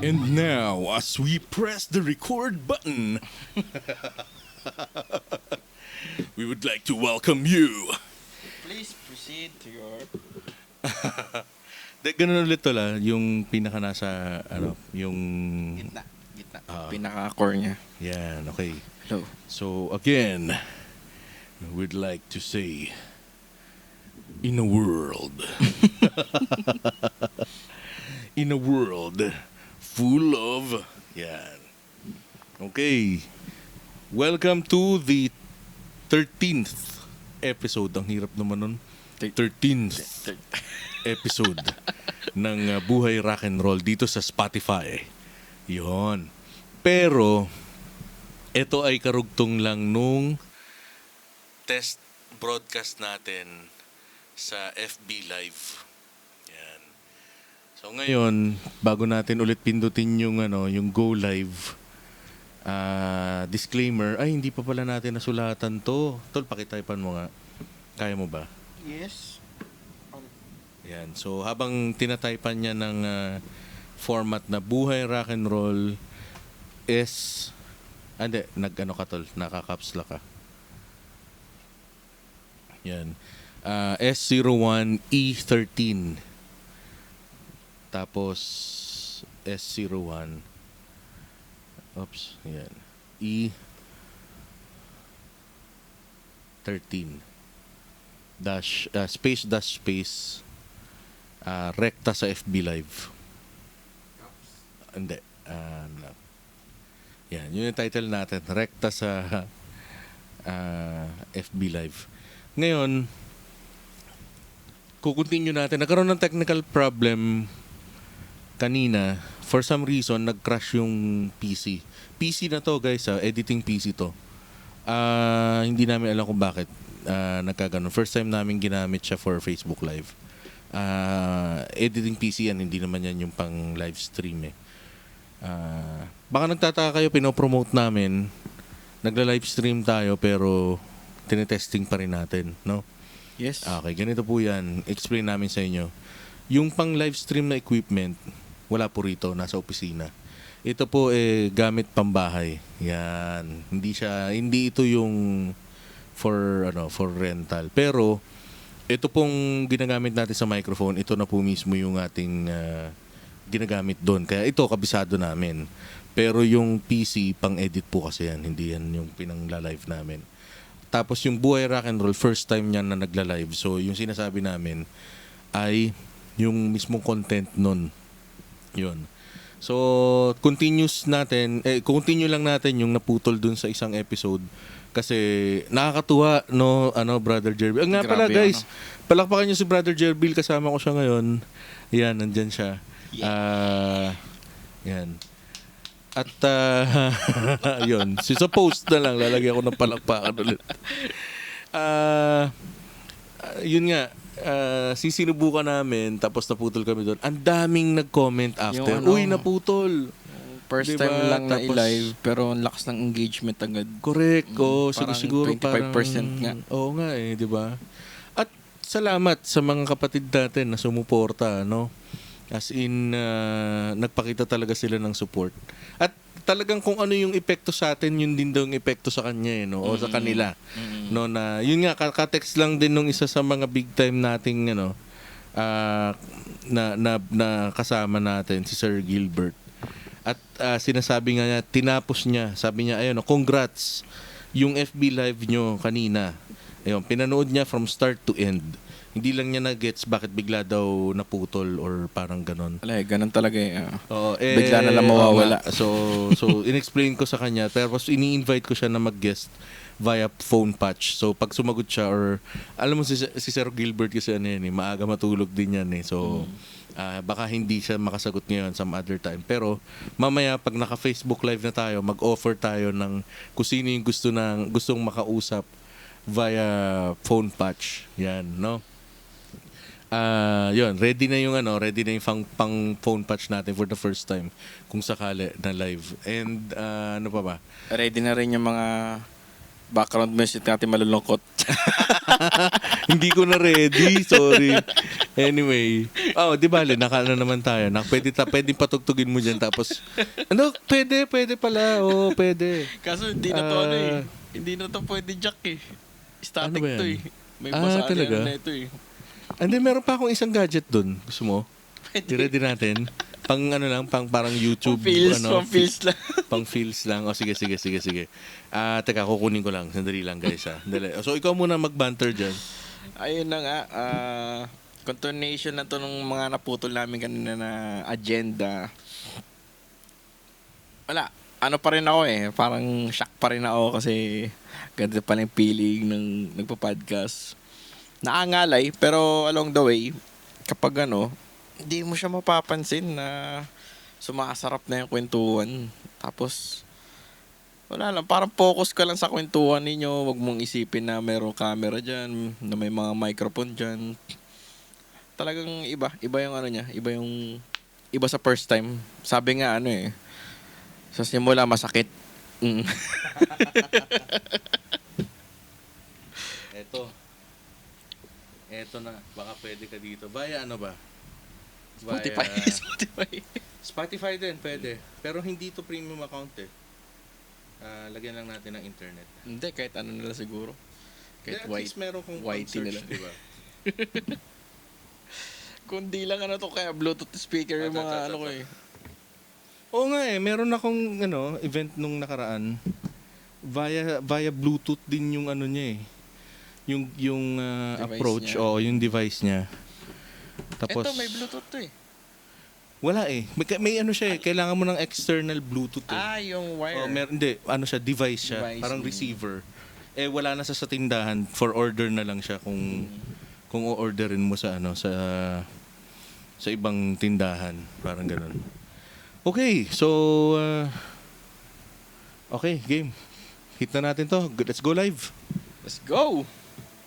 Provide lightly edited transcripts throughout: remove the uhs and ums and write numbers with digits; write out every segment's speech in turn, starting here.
And now, as we press the record button, we would like to welcome you. Please proceed to your... Ganun ulit tol yung pinaka nasa, yung... Gitna. Pinaka-core niya. Yan, okay. Hello. So, again, we'd like to say, in a world, in a world full of, yan. Okay. Welcome to the 13th episode. Ang hirap naman nun. 13th episode ng Buhay Rock and Roll dito sa Spotify. Yon. Pero, ito ay karugtong lang nung test broadcast natin sa FB Live. Yan. So ngayon, bago natin ulit pindutin yung go live, disclaimer, ay hindi pa pala natin nasulatan to. Tol, pakitypan mo nga. Kaya mo ba? Yes. Yan. So habang tinatypan niya ng format na Buhay Rock and Roll is ka tol, naka-caps lock ka. Yan. S01E13. Tapos S01. Oops, yan. E13. Space rekta sa FB Live. Hindi. Yan, yun yung title natin. Rekta sa FB Live. Ngayon, kukontinue natin. Nagkaroon ng technical problem kanina. For some reason, nag-crash yung PC. PC na to, guys. Editing PC to. Hindi namin alam kung bakit nagkaganon. First time namin ginamit siya for Facebook Live. Editing PC yan. Hindi naman yan yung pang live stream eh. Baka nagtataka kayo, pinopromote namin. Nagla-live stream tayo pero tinetesting pa rin natin, no? Yes. Okay, ganito po yan. Explain namin sa inyo. Yung pang live stream na equipment, wala po rito, nasa opisina. Ito po gamit pambahay. Yan. Hindi ito yung for rental. Pero ito pong ginagamit natin sa microphone, ito na po mismo yung ating ginagamit doon. Kaya ito kabisado namin. Pero yung PC pang edit po kasi yan, hindi yan yung pinangla-live namin. Tapos yung Buhay Rock and Roll, first time niya na nagla-live. So yung sinasabi namin ay yung mismong content nun. Yun. So continue lang natin yung naputol dun sa isang episode kasi nakakatuwa Brother Jerbil. Nga pala guys, palakpakan niyo si Brother Jerbil, kasama ko siya ngayon. Yan, nandyan siya. Yan. At yun, sa post na lang lalagyan ko ng palakpakan ulit. Yun nga, sisinubukan namin tapos naputol kami doon. Ang daming nag-comment after. Uy, naputol. First diba? time lang Tapos, na i-live pero ang lakas ng engagement agad. Correct. Siguro 25% nga. Oo nga di ba? At salamat sa mga kapatid natin na sumuporta, no? As in, nagpakita talaga sila ng support. At talagang kung ano yung epekto sa atin, yun din daw yung epekto sa kanya, no? O sa kanila. No, na, yun nga, katext lang din nung isa sa mga big time nating, na kasama natin, si Sir Gilbert. At sinasabi nga niya, tinapos niya, sabi niya, congrats, yung FB live nyo kanina. Ayun, pinanood niya from start to end. Hindi lang niya na-gets bakit bigla daw naputol or parang ganon. Ganon talaga bigla na lang mawawala. So in-explain ko sa kanya. Tapos ini-invite ko siya na mag-guest via phone patch. So pag sumagot siya or alam mo si Sir Gilbert kasi maaga matulog din yan So baka hindi siya makasagot ngayon some other time. Pero mamaya pag naka-Facebook live na tayo, mag-offer tayo ng kung sino yung gustong makausap via phone patch. Yan, no? Yun, ready na yung pang phone patch natin for the first time kung sakali na live. And ano pa ba? Ready na rin yung mga background message natin malulungkot. Hindi ko na ready, sorry. Anyway, di bale, nakaano naman tayo. Pwede patugtugin mo dyan. Tapos, pwede pala. Pwede. Kaso hindi na to Hindi na to pwede jack eh. Static Ano ba yan? to eh. May basaan talaga? na ito eh. Hindi, meron pa akong isang gadget dun. Gusto mo? Ready natin? Pang parang YouTube. Pang feels lang. Pang feels lang. Sige. Teka, kukunin ko lang. Sandali lang, guys. Dali. So, ikaw muna mag-banter dyan. Ayun na nga. Continuation na to ng mga naputol namin kanina na agenda. Wala. Ano pa rin ako eh. Parang shock pa rin ako kasi ganda pa yung feeling ng nagpa-podcast. Naangalay, pero along the way, kapag hindi mo siya mapapansin na sumasarap na yung kwentuhan. Tapos, wala lang. Parang focus ka lang sa kwentuhan ninyo. Huwag mong isipin na mayroong camera dyan, na may mga microphone dyan. Talagang iba. Iba yung niya. Iba sa first time. Sabi nga sa simula masakit. Eto na. Baka pwede ka dito. Via ano ba? Spotify. Spotify din, pwede. Pero hindi to premium account eh. Lagyan lang natin ng internet. Hindi, kahit ano nila siguro. Kahit At least meron kong white search, nila. diba? Kundi lang kaya Bluetooth speaker yung mga ko eh. Oo nga eh, meron akong event nung nakaraan. Via Bluetooth din yung niya eh. Yung Device approach niya. yung device niya. Tapos Ito, may Bluetooth to eh. wala eh. May siya eh, kailangan mo ng external Bluetooth eh. Yung wire. Hindi, siya, device siya, Device, parang receiver. Wala na sa tindahan, for order na lang siya kung o-orderin mo sa sa ibang tindahan, parang ganun. Okay, so okay, game. Hit na natin to. Let's go live. Let's go!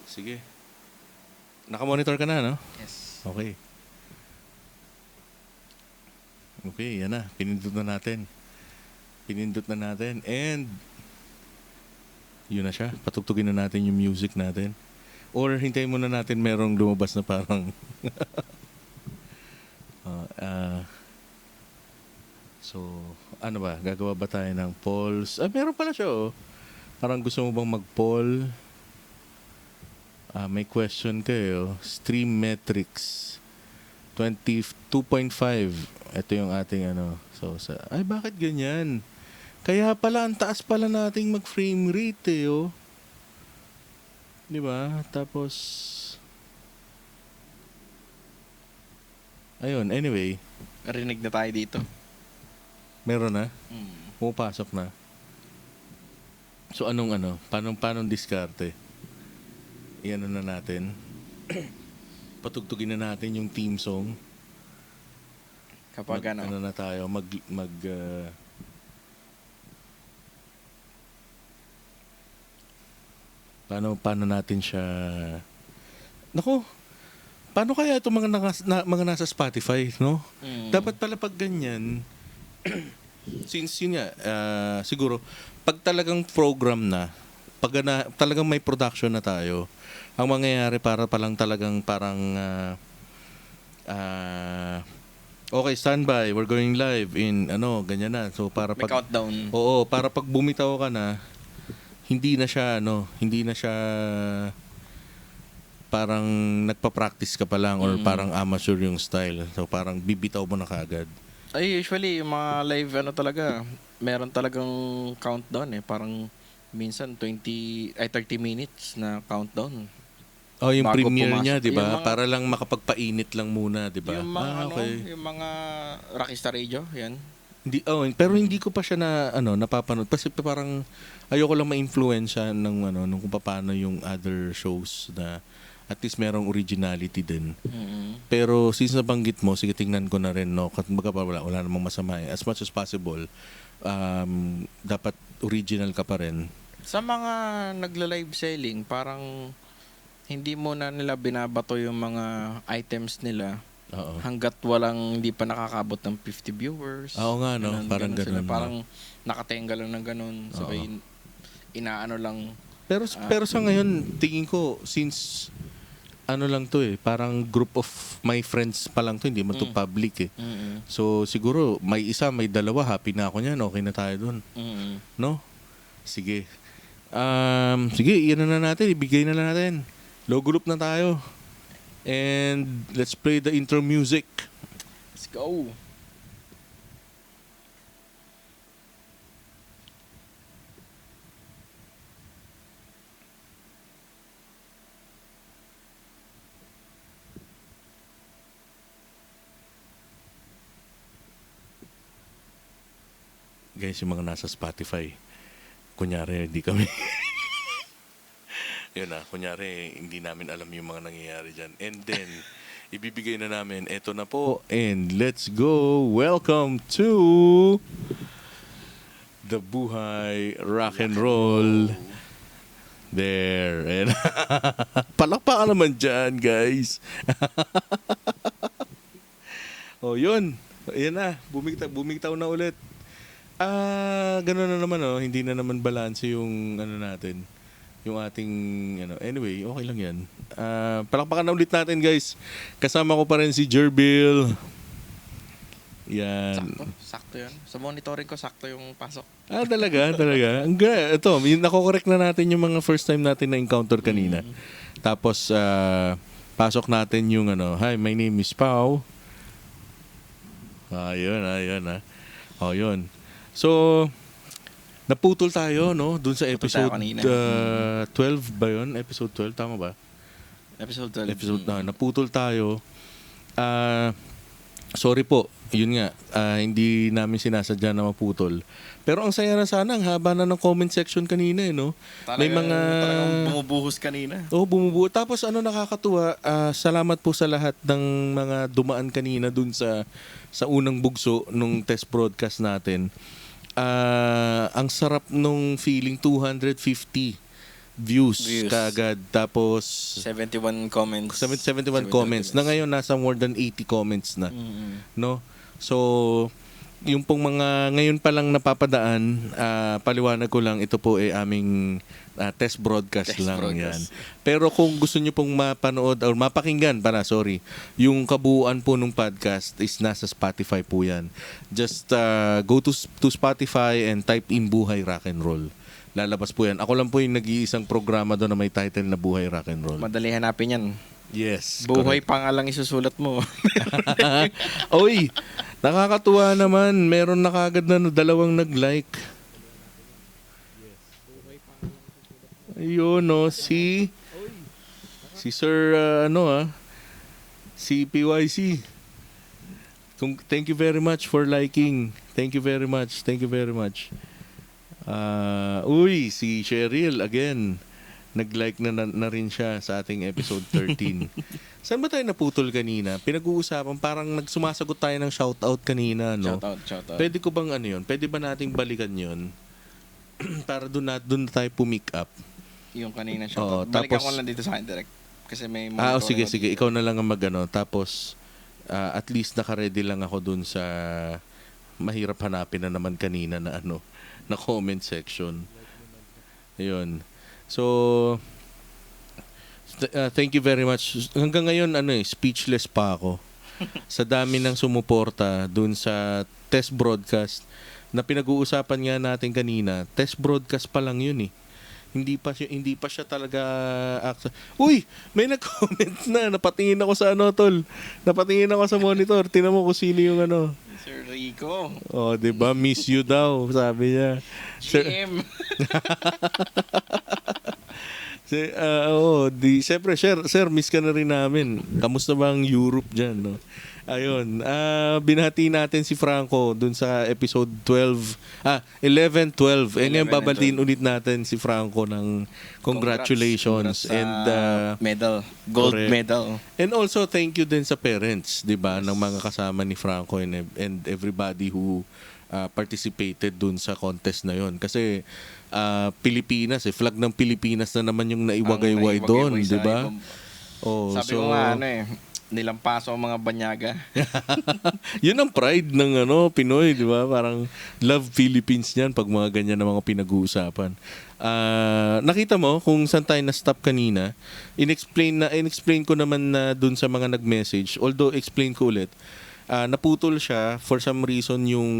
Sige. Naka-monitor ka na, no? Yes. Okay. Okay, yan na. Pinindot na natin. And yun na siya. Patugtugin na natin yung music natin. Or hintayin muna natin merong lumabas na parang so, ano ba? Gagawa ba tayo ng polls? Meron pala siya, oh. Parang gusto mo bang mag-poll? May question kayo. Stream metrics 22.5. Ito yung ating bakit ganyan? Kaya pala, ang taas pala nating mag-frame rate eh, oh. Di ba? Tapos, ayun, anyway. Rinig na tayo dito. Meron na? Pumapasok na. So, paano diskarte? Iyan na natin. Patugtugin na natin yung theme song. Kapag na tayo, paano natin siya... Naku, paano kaya itong mga nasa Spotify, no? Dapat pala pag ganyan, since yun nga, siguro, pag talagang program na, talagang may production na tayo, ang mangyayari para palang talagang parang okay, standby, we're going live in ganyan na. So para may countdown. Oo, para pag bumitaw ka na, hindi na siya parang nagpa-practice ka pa lang or parang amateur yung style. So parang bibitaw mo na kaagad. Ay, usually yung mga live talaga, meron talagang countdown eh. Parang minsan 30 minutes na countdown. Oh, yung Bago premiere pumasok. niya, 'di ba? Yung Para lang makapagpainit lang muna, 'di ba? Yung mga Okay. yung mga Rockstar Radio, yan. Hindi, pero hindi ko pa siya napapanood kasi parang ayoko lang ma-influensya ng nung kung paano yung other shows na at least merong originality din. Pero since nabanggit mo, sige tingnan ko na rin, no? Kasi wala namang masama eh. As much as possible, dapat original ka pa rin. Sa mga nagla-live selling, parang hindi mo na nila binabato yung mga items nila. Oo. Hanggat hindi pa nakakabot ng 50 viewers. Oo nga, no? Parang ganun. Parang nakatenga lang ng ganun. So, inaano lang. Pero sa ngayon, tingin ko, since ano lang to eh, parang group of my friends pa lang to, hindi man to public eh. Mm-mm. So siguro may isa, may dalawa, happy na ako niyan, okay na tayo dun. Mm-mm. No? Sige. Sige, iyan na natin, ibigay na natin. Logo loop na tayo. And let's play the intro music. Let's go. Guys, yung mga nasa Spotify, kunyari, hindi kami. Yun na, kunyari, hindi namin alam yung mga nangyayari dyan. And then, ibibigay na namin, eto na po. And let's go. Welcome to the Buhay Rock and Roll. There. And palakpakan naman dyan, guys. Oh, yun. Ayan na. Bumigtaw na ulit. Gano'n na naman, oh. Hindi na naman balanse yung ano natin. Yung ating, anyway, okay lang yan. Palakpakan na ulit natin, guys. Kasama ko pa rin si Jerbil. Yan. Sakto yun. Sa monitoring ko, sakto yung pasok. Talaga. Ito, nako-correct na natin yung mga first time natin na encounter kanina. Tapos, pasok natin yung hi, my name is Pao. Ayun. Oh, yun. So, naputol tayo, no? Doon sa episode 12 ba yun? Episode 12, tama ba? Episode 12. Episode na. Naputol tayo. Sorry po. Yun nga. Hindi namin sinasadya na maputol. Pero ang saya na sana. Ang haba na ng comment section kanina, no? Talagang bumubuhos kanina. Bumubuo. Tapos nakakatuwa, salamat po sa lahat ng mga dumaan kanina dun sa unang bugso nung test broadcast natin. Ang sarap nung feeling 250 views kaagad. Tapos 71 comments. 71 comments. Na ngayon nasa more than 80 comments na. No? So, yung pong mga ngayon pa lang napapadaan, paliwanag ko lang, ito po ay aming test broadcast lang yan. Pero kung gusto nyo pong mapanood or mapakinggan yung kabuuan po ng podcast is nasa Spotify po yan. Just go to Spotify and type in Buhay Rock and Roll. Lalabas po yan. Ako lang po yung nag-iisang programa doon na may title na Buhay Rock and Roll. Madali hanapin yan. Yes. Buhay pa nga lang isusulat mo. Oy, nakakatuwa naman. Meron na kagad na 2 nag-like. Ayun, no, si Sir, si PYC. Thank you very much for liking. Thank you very much. Si Cheryl, again, nag-like na rin siya sa ating episode 13. Saan ba tayo naputol kanina? Pinag-uusapan, parang nagsumasagot tayo ng shoutout kanina, no? Shoutout. Pwede ko bang yun? Pwede ba nating balikan yun? Para doon na tayo pumick up. Yung kanina shoutout. Balikan ko lang dito sa akin direct. Kasi may sige. Ikaw na lang ang mag-ano. Tapos, at least naka-ready lang ako dun sa mahirap hanapin na naman kanina na na comment section. Ayun. So, thank you very much. Hanggang ngayon, speechless pa ako. Sa dami ng sumuporta dun sa test broadcast na pinag-uusapan nga natin kanina. Test broadcast pa lang yun eh. Hindi pa siya talaga Uy, may nag-comment na. Napatingin ako sa tol. Napatingin ako sa monitor. Tingnan mo kung sino yung Sir Rico. Oh, 'di ba? Miss you daw, sabi niya. GM. Siyempre, sir, miss ka na rin namin. Kamusta ba ang Europe dyan, no? Ayun, binati natin si Franco dun sa episode 11, 12. Ngayon babatiin ulit natin si Franco ng congratulations. And medal, gold correct. medal. And also, thank you din sa parents, di ba, ng mga kasama ni Franco and everybody who participated dun sa contest na yon. Kasi Pilipinas, flag ng Pilipinas na naman yung naiwagayway doon, di ba? Sabi ko nga, nilampaso ang mga banyaga. Yun ang pride ng Pinoy, di ba? Parang love Philippines niyan pag mga ganyan na mga pinag-uusapan. Nakita mo kung saan tayo na-stop kanina. Inexplain ko naman na dun sa mga nag-message. Although explain ko ulit. Naputol siya for some reason yung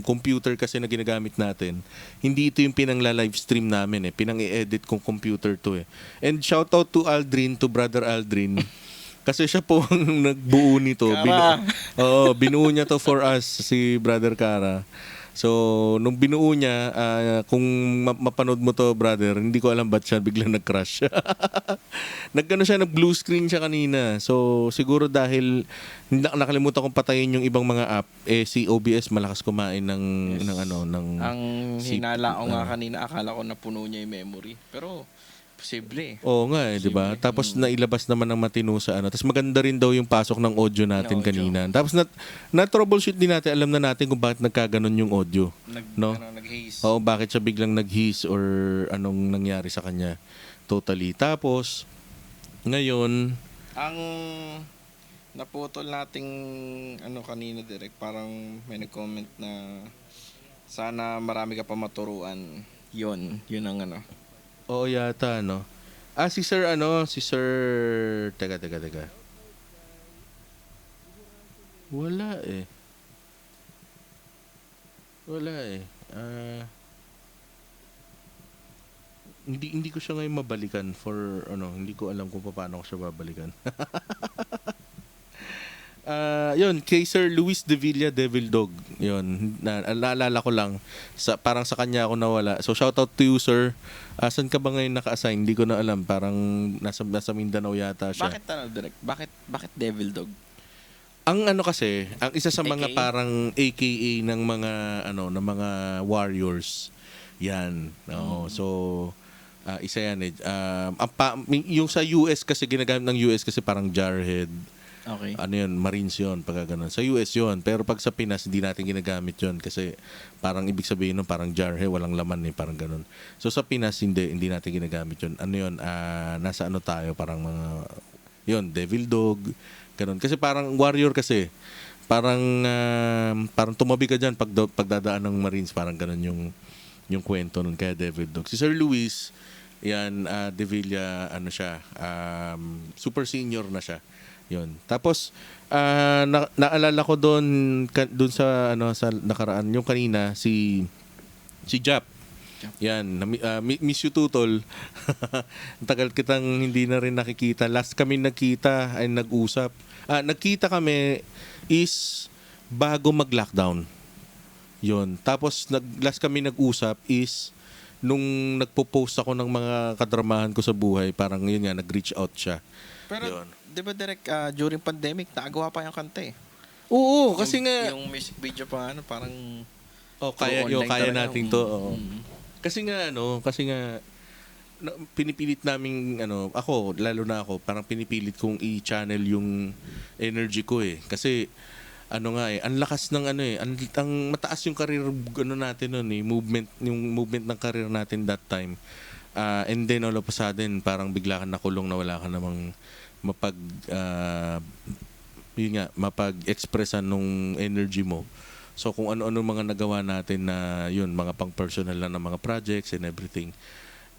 computer kasi na ginagamit natin. Hindi ito yung pinangla-live stream namin pinang i-edit kong computer to And shout out to Aldrin, to brother Aldrin. Kasi siya po ang nagbuo nito. Kara. Binuo niya to for us, si brother Kara. So, nung binuo niya, kung mapanood mo to, brother, hindi ko alam ba't siya biglang nag-crash. Nag-blue screen siya kanina. So, siguro dahil nakalimutan kong patayin yung ibang mga app, si OBS malakas kumain ng Ang hinala ko nga kanina, akala ko napuno niya yung memory. Pero, posible. Oo nga di ba? Tapos nailabas naman ng matino sa Tapos maganda rin daw yung pasok ng audio natin kanina. Tapos na-troubleshoot din natin, alam na natin kung bakit nagkaganon yung audio. Nag-haze. Oo, bakit siya biglang nag-hiss or anong nangyari sa kanya. Totally. Tapos, ngayon, ang naputol nating kanina direct, parang may nag-comment na sana marami ka pa maturuan. Yun ang oo yata, no? Si Sir, Teka. Wala hindi ko siya ngayon mabalikan for, hindi ko alam kung paano ko siya babalikan. Yun, kay Sir Luis De Villa, Devil Dog. Yun, naalala ko lang. Parang sa kanya ako nawala. So, shout out to you, sir. Saan ka ba ngayon naka-assign? Hindi ko na alam. Parang nasa Mindanao yata siya. Bakit direct? Bakit Devil Dog? Ang kasi, ang isa sa mga AKA? parang AKA ng mga warriors. Yan. So, isa yan yung sa US kasi, ginagamit ng US kasi parang Jarhead. Okay. Marines yun, pagka ganun. Sa US yun, pero pag sa Pinas, hindi natin ginagamit yun kasi parang ibig sabihin nun, parang jarhe, walang laman parang ganun. So sa Pinas, hindi natin ginagamit yun. Nasa tayo, parang mga, Devil Dog, ganun. Kasi parang warrior kasi, parang tumabi ka dyan pagdadaan ng Marines, parang ganun yung kwento nun, kaya Devil Dog. Si Sir Luis, yan, De Villa, siya, super senior na siya. Yun. Tapos naalala ko doon sa sa nakaraan yung kanina si Jap. Yan, miss you tutol. Tagal kitang hindi na rin nakikita. Last kami nagkita ay nag-usap. Nagkita kami is bago mag-lockdown. Yun. Tapos last kami nag-usap is nung nagpo-post ako ng mga kadramahan ko sa buhay, parang yun nga, nag-reach out siya. Pero, di ba direct, during pandemic, nakagawa pa yung kanta Oo, kasi nga... Yung music video pa, parang... kaya natin to. Kasi nga, pinipilit naming, ako, lalo na ako, parang pinipilit kong i-channel yung energy ko Kasi, ang lakas ng ang mataas yung career natin noon movement, yung movement ng career natin that time. And then all of a sudden, parang bigla ka nakulong na wala ka namang mapag-expressan nung energy mo. So kung ano-ano mga nagawa natin na mga pang-personal lang na mga projects and everything.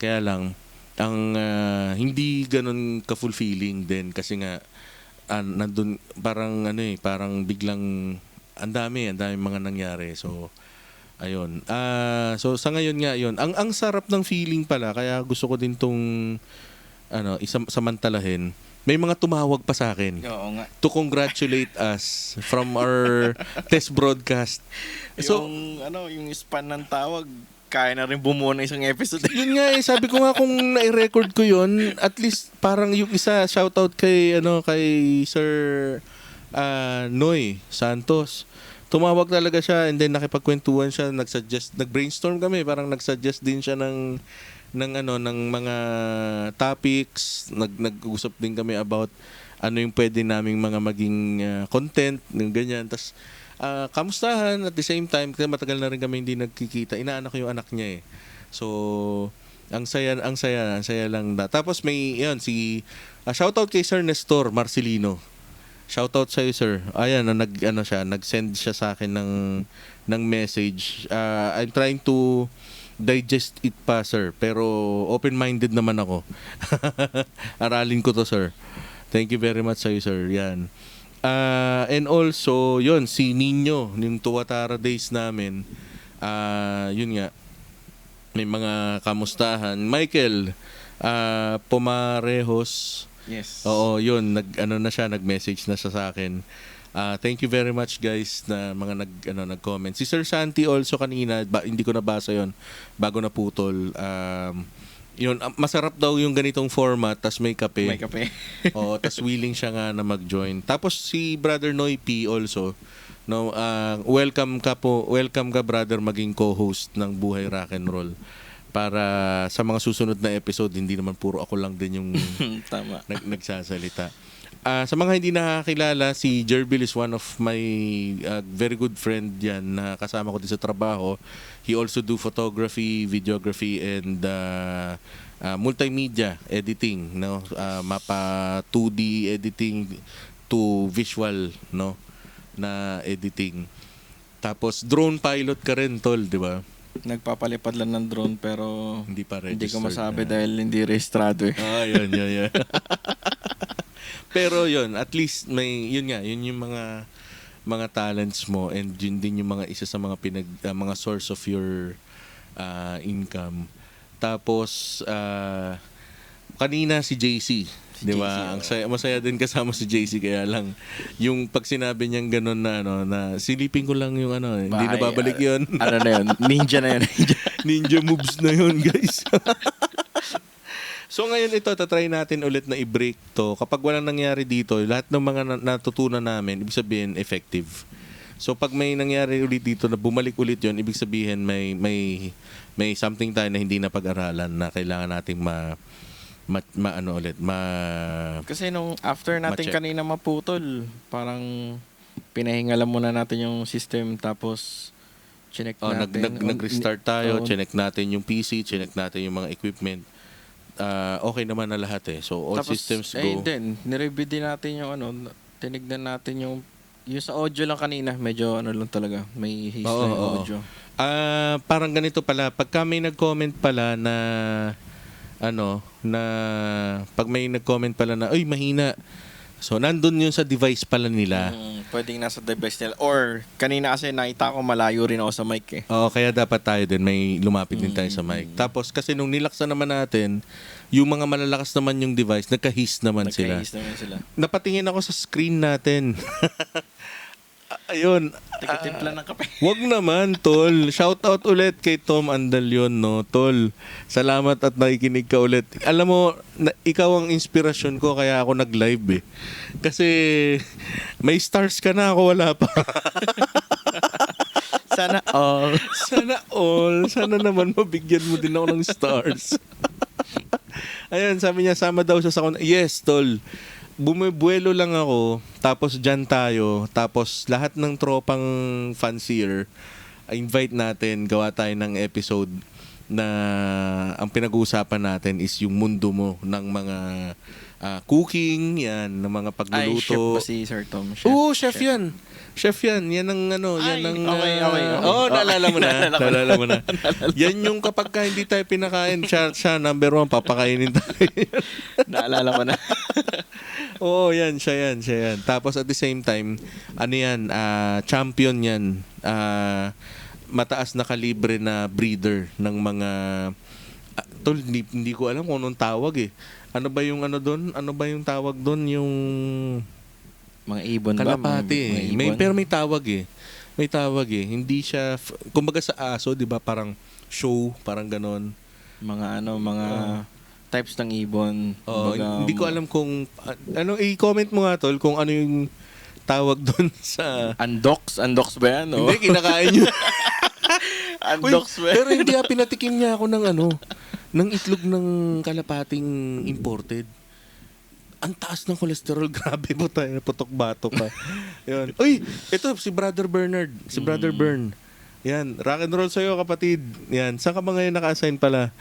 Kaya lang, ang hindi ganun ka-fulfilling din kasi nga nandun parang parang biglang ang dami mga nangyari. So ayun. So sa ngayon nga ang sarap ng feeling pala kaya gusto ko din tong samantalahin. May mga tumawag pa sa akin. Oo nga. To congratulate us from our test broadcast. So yung span ng tawag, kaya na rin bumuo ng isang episode. Yun nga sabi ko nga kung na-record ko yun, at least parang yung isa shoutout kay Sir Noy Santos. Tumawag talaga siya and then nakipagkwentuhan siya, nag-brainstorm kami, parang nag-suggest din siya ng mga topics, nag-usap din kami about ano yung pwede naming mga maging content, ng ganyan. Tas kamustahan at the same time kasi matagal na rin kami hindi nagkikita. Inaanak ko yung anak niya So ang saya lang. Tapos may shoutout kay Sir Nestor Marcelino. Shoutout sa iyo, sir. Ayan, nag-send siya sa akin ng message. I'm trying to digest it pa, sir. Pero open-minded naman ako. Aralin ko to, sir. Thank you very much sa'yo, sir. Yan. And also, yun, si Nino, yung Tuwatara Days namin, yun nga, may mga kamustahan. Michael, Pumarejos, Yes. oo, yun, nag-message na siya sa akin. Thank you very much guys na mga nag-comment. Si Sir Santi also kanina, hindi ko nabasa yon bago naputol. Yun, masarap daw yung ganitong format, tas may kape. May kape. Oo, tas willing siya nga na mag-join. Tapos si Brother Noy P also, no, welcome ka brother maging co-host ng Buhay Rock and Roll. Para sa mga susunod na episode, hindi naman puro ako lang din yung Tama. nagsasalita. Sa mga hindi nakakilala, si Jerbil is one of my very good friend yan na kasama ko din sa trabaho. He also do photography, videography, and multimedia editing, no? Mapa 2D editing to visual, no? Na editing. Tapos drone pilot ka rin, tol, di ba? Nagpapalipad lang ng drone pero Hindi pa registered. hindi ko masabi dahil hindi rehistrado eh. Yun. Pero yun, at least yun yung mga talents mo, and yun din yung mga isa sa mga mga source of your income. Tapos kanina si JC, di ba? Masaya din kasama si JC, kaya lang yung pag sinabi niyang ganun na na silipin ko lang yung hindi na babalik yun. Ano na yun? Ninja na yun. Ninja moves na yun, guys. So ngayon ito, tatry natin ulit na i-break to. Kapag walang nangyari dito, lahat ng mga natutunan namin, ibig sabihin effective. So pag may nangyari ulit dito na bumalik ulit yon, ibig sabihin may something tayo na hindi na pag-aralan na kailangan nating Kasi nung after natin ma-check. kanina maputol, parang pinahingalan muna natin yung system, tapos chinek natin. Nag-restart tayo, chinek natin yung PC, chinek natin yung mga equipment. Okay naman na lahat eh. So all Tapos, systems go. then, nireview din natin yung tinignan natin yung sa audio lang kanina, medyo lang talaga, may history yung audio. Parang ganito pala, pagka may nag-comment pala na pag may nag-comment pala na, mahina. So, nandun yun sa device pala nila. Pwedeng nasa device nila. Or, kanina kasi nakita ko malayo rin ako sa mic eh. Oo, kaya dapat tayo din, may lumapit din tayo sa mic. Tapos, kasi nung nilaksan naman natin, yung mga malalakas naman yung device, nagka-hiss naman sila. Napatingin ako sa screen natin. Ayun. Tigatimpla ng kape. Wag naman, tol. Shout out ulit kay Tom Andalion, no, tol. Salamat at nakikinig ka ulit. Alam mo, ikaw ang inspirasyon ko kaya ako nag-live eh. Kasi may stars ka na, ako wala pa. Sana all. Sana naman mabigyan mo din ako ng stars. Ayun, sabi niya, sama daw siya sa Yes, tol. Bumibuelo lang ako, tapos dyan tayo, tapos lahat ng tropang fancier, invite natin, gawa tayo ng episode na ang pinag-uusapan natin is yung mundo mo ng mga cooking, yan, ng mga pagluluto. Chef ba si Sir Tom? Oo, chef yan. Chef yan. Yan ang Okay. Naalala mo na. Yan yung kapag ka hindi tayo pinakain, siya number 1, papakainin tayo. Naalala ko na. Oo, siya yan. Tapos at the same time, champion yan. Mataas na kalibre na breeder ng mga tol, hindi ko alam kung anong tawag eh. Ano ba yung doon? Ano ba yung tawag doon? Yung mga ibon kalapati. Pero may tawag eh. Hindi siya kumbaga sa aso, 'di ba? Parang show, parang ganon. Mga types ng ibon. Hindi ko alam kung i-comment mo nga tol kung ano yung tawag doon sa Andox ba yan? Hindi, kinakain nyo. Andox ba? Pero hindi pinatikim niya ako ng itlog ng kalapating imported. Ang taas ng cholesterol, grabe po tayo, putok-batok ka. Yun. Ito si Brother Bernard, si Brother Bern. Yan, rock and roll sa'yo kapatid. Yan, saan ka ba ngayon naka-assign pala?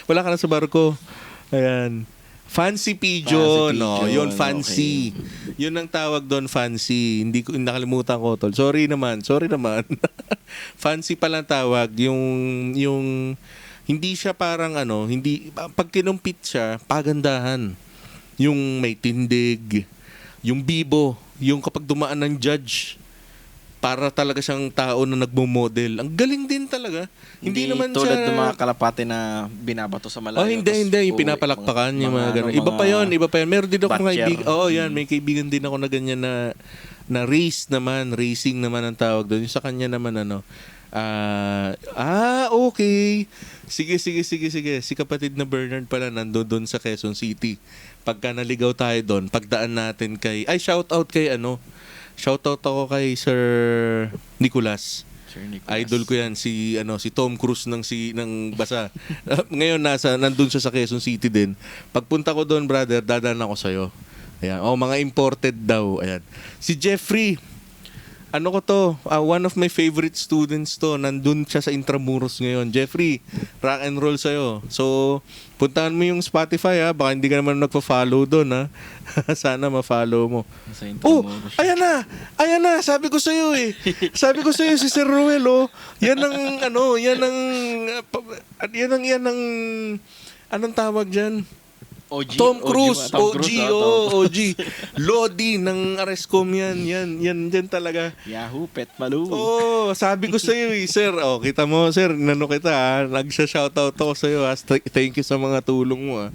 Wala ka na sa barko. Ayan. Fancy pigeon, Fancy no. pigeon, Yun, fancy. Yun ang tawag doon, fancy. Hindi ko nakalimutan ko, tol. Sorry naman. Fancy pala ang tawag. Yung hindi siya parang hindi pag kinumpit siya, pagandahan. Yung may tindig, yung bibo, yung kapag dumaan ng judge, para talaga siyang tao na nagmo-model. Ang galing din talaga. Hindi naman tulad siya ng mga kalapate na binabato sa malayo. Oh, hindi. Yung pinapalakpakan, yung mga ganun. Iba pa yun. Meron din ako kaibigan. Yan. May kaibigan din ako na ganyan na race naman. Racing naman ang tawag doon. Yung sa kanya naman okay. Sige. Si kapatid na Bernard pala nandun doon sa Quezon City. Pagka naligaw tayo doon, pagdaan natin shout out kay Shoutout ako kay Sir Nicolas. Idol ko 'yan si Tom Cruise ng basa. Ngayon nandun siya sa Quezon City din. Pagpunta ko doon, brother, dadaan ako sa iyo. Ayan. Mga imported daw. Ayan. Si Jeffrey, one of my favorite students to. Nandun siya sa Intramuros ngayon. Jeffrey, rock and roll sa'yo. So, puntahan mo yung Spotify ha. Baka hindi ka naman nagpa-follow doon ha. Sana ma-follow mo. Ayan na. Sabi ko sa'yo si Sir Ruel Yan ang anong tawag dyan? OG, Tom Cruise, OG. Lodi ng Arescom yan talaga. Yahoo, Pet Malou. Sabi ko sa iyo, sir. Kita mo, sir, kita Nagsha-shoutout ako sa iyo. Thank you sa mga tulong mo.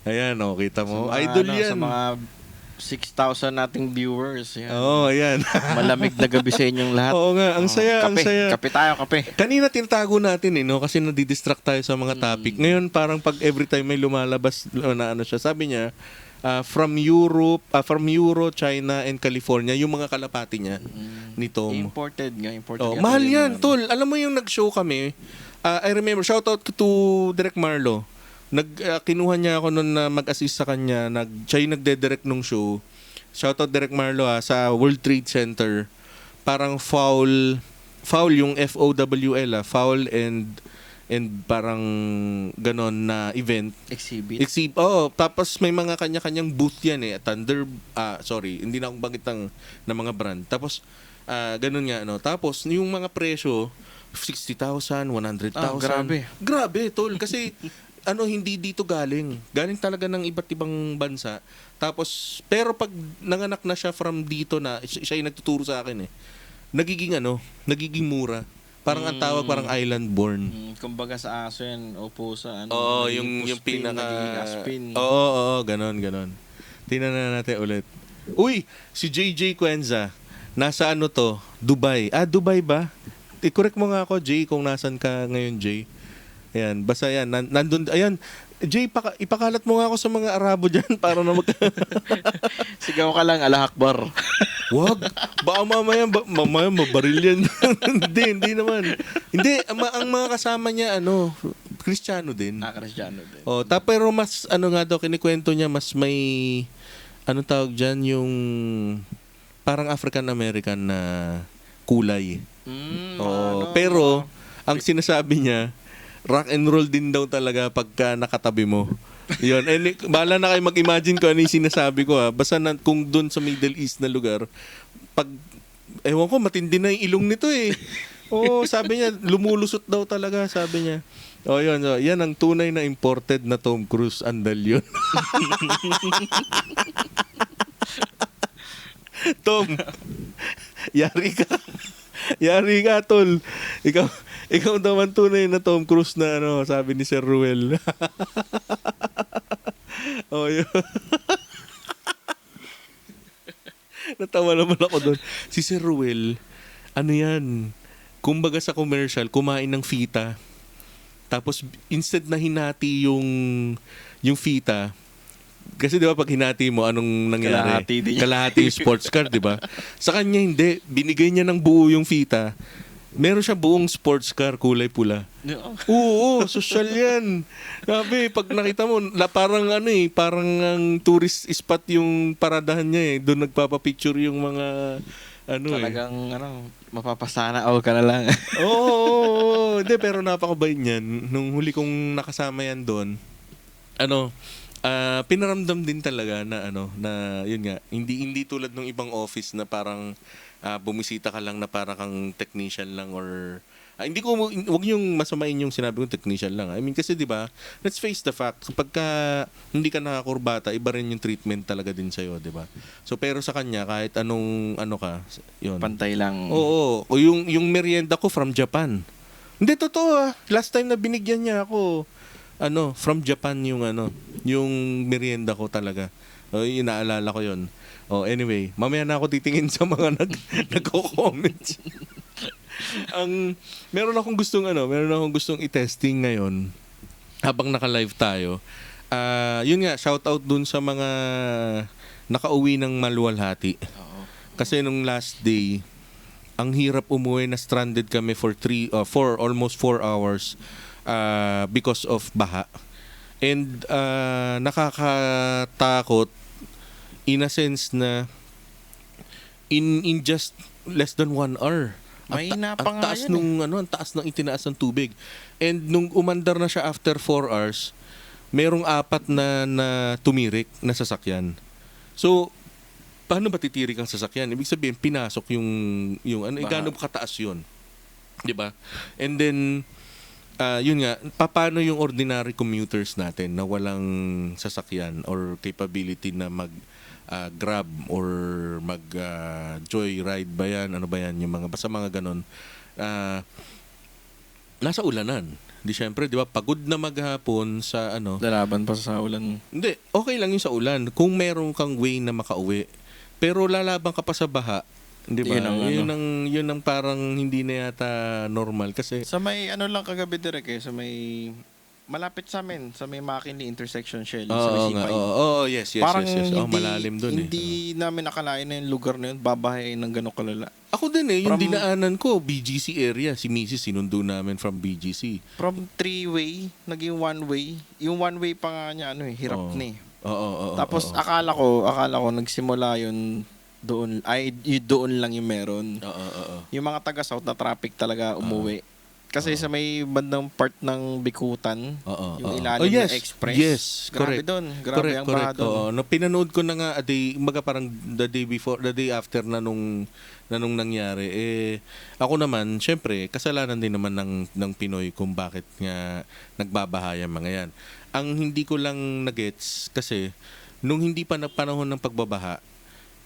Ayan, kita mo. Idol yan. Sa mga 6,000 nating viewers. Yan. Ayan. Malamig na gabi sa inyong lahat. Oo nga, ang saya. Kape tayo. Kanina tinatago natin kasi nadidistract tayo sa mga topic. Ngayon parang pag every time may lumalabas na siya, sabi niya, from Europe, China, and California, yung mga kalapati niya ni Tom. Imported nga. Mahal yan, tol. Alam mo yung nag-show kami, I remember, shoutout to Direk Marlo. Kinuha niya ako noon na mag-assist sa kanya. Siya yung nagde-direct nung show. Shoutout Direk Marlo sa World Trade Center. Parang foul yung FOWL foul and parang ganon na event. Exhibit. Tapos may mga kanya-kanyang booth yan hindi na akong banggit ng mga brand. Tapos ganon nga Tapos yung mga presyo 60,000, 100,000. Grabe, tol, kasi hindi dito galing. Galing talaga ng iba't ibang bansa. Tapos, pero pag nanganak na siya from dito siya yung nagtuturo sa akin nagiging mura. Parang ang tawag, parang island born. Kumbaga sa aso yan, sa yung pinaka... Aspin. Ganon. Tingnan na natin ulit. Uy, si JJ Cuenza. Nasa Dubai. Dubai ba? I-correct mo nga ako, Jay, kung nasan ka ngayon, Jay. Ayan, basta yan. Nandun, ayan. Jay, ipakalat mo nga ako sa mga Arabo dyan para na Sigaw ka lang, Allah Akbar. Wag. Baka mamaya mabaril yan. Hindi naman. Hindi, ang mga kasama niya, Kristiyano din. Kristiyano din. Pero mas, nga daw, kinikwento niya, mas may, anong tawag dyan, yung parang African-American na kulay. Pero, ang sinasabi niya, rock and roll din daw talaga pagka nakatabi mo. Yun. Bahala na kayo mag-imagine ko ano yung sinasabi ko Basta kung doon sa Middle East na lugar, ewan ko, matindi na yung ilong nito sabi niya, lumulusot daw talaga, sabi niya. Yun. Yan ang tunay na imported na Tom Cruise. Andal yun. Tom, yari ka, tol. Ikaw naman tunay na Tom Cruise na sabi ni Sir Ruel. Yun. Natawa naman ako doon. Si Sir Ruel, yan? Kumbaga sa commercial, kumain ng fita. Tapos instead na hinati yung fita, kasi di ba pag hinati mo, anong nangyari? Kalahati yung sports car, di ba? Sa kanya hindi. Binigay niya ng buo yung fita. Meron siya buong sports car, kulay pula. Oo, social yan. Sabi, pag nakita mo, parang parang ang tourist spot yung paradahan niya Doon nagpapapicture yung mga talagang mapapasana all ka na lang. Oo. Hindi, pero napakabait niyan. Nung huli kong nakasama yan doon, Pinaramdam din talaga na na yun nga, hindi tulad ng ibang office na parang bumisita ka lang na para kang technician lang or hindi ko wag yung masamain yung sinabi kong technician lang. I mean kasi 'di ba? Let's face the fact. Kapag hindi ka nakakurbata, iba rin yung treatment talaga din sa 'di ba? So pero sa kanya kahit anong ka, yun. Pantay lang. Oo, o yung merienda ko from Japan. Hindi totoo. Last time na binigyan niya ako from Japan yung merienda ko talaga. Yung naalala ko yun. Anyway, mamaya na ako titingin sa mga nagko-comment. Meron akong gustong i-testing ngayon habang naka-live tayo. Yun nga, shout out dun sa mga nakauwi ng maluwalhati. Kasi nung last day, ang hirap umuwi, na stranded kami for almost 4 hours because of baha. And nakakatakot in a sense na in just less than 1 hour. Mahina pa Ang nga taas yun ang taas ng itinaas ng tubig. And nung umandar na siya after 4 hours, merong 4 na tumirik na sasakyan. So, paano ba titirik ang sasakyan? Ibig sabihin, pinasok yung gaano kataas yun. 'Di ba? And then, yun nga, paano yung ordinary commuters natin na walang sasakyan or capability na Grab or joyride ba yan? Ano ba yan? Yung basta mga ganon. Nasa ulanan. Di syempre, di ba, pagod na maghapon sa Lalaban pa sa ulan. Hindi, okay lang yung sa ulan. Kung meron kang way na makauwi. Pero lalaban ka pa sa baha. Di ba? Yun ang parang hindi na yata normal. Kasi Sa may lang kagabi direk sa may malapit sa amin, sa may McKinley intersection Shell, sa may C5. Yes. Parang malalim doon hindi namin nakalain na yung lugar na yun, babahayin ng gano'ng kalala. Ako din yung dinaanan ko, BGC area. Si Mrs. sinundo namin from BGC. From 3-way, naging 1-way. Yung 1-way pa nga niya, hirap na eh. Tapos akala ko nagsimula yun doon, doon lang yung meron. Yung mga taga-south na traffic talaga umuwi. Kasi sa may bandang part ng Bikutan, yung ilalim ng express. Yes, grabe correct. doon. Grabe ang baha doon. No, pinanood ko na nga parang the day after na nung nangyari. Ako naman, syempre, kasalanan din naman ng Pinoy kung bakit nga nagbabahaya mga yan. Ang hindi ko lang nagets kasi nung hindi pa na panahon ng pagbabaha,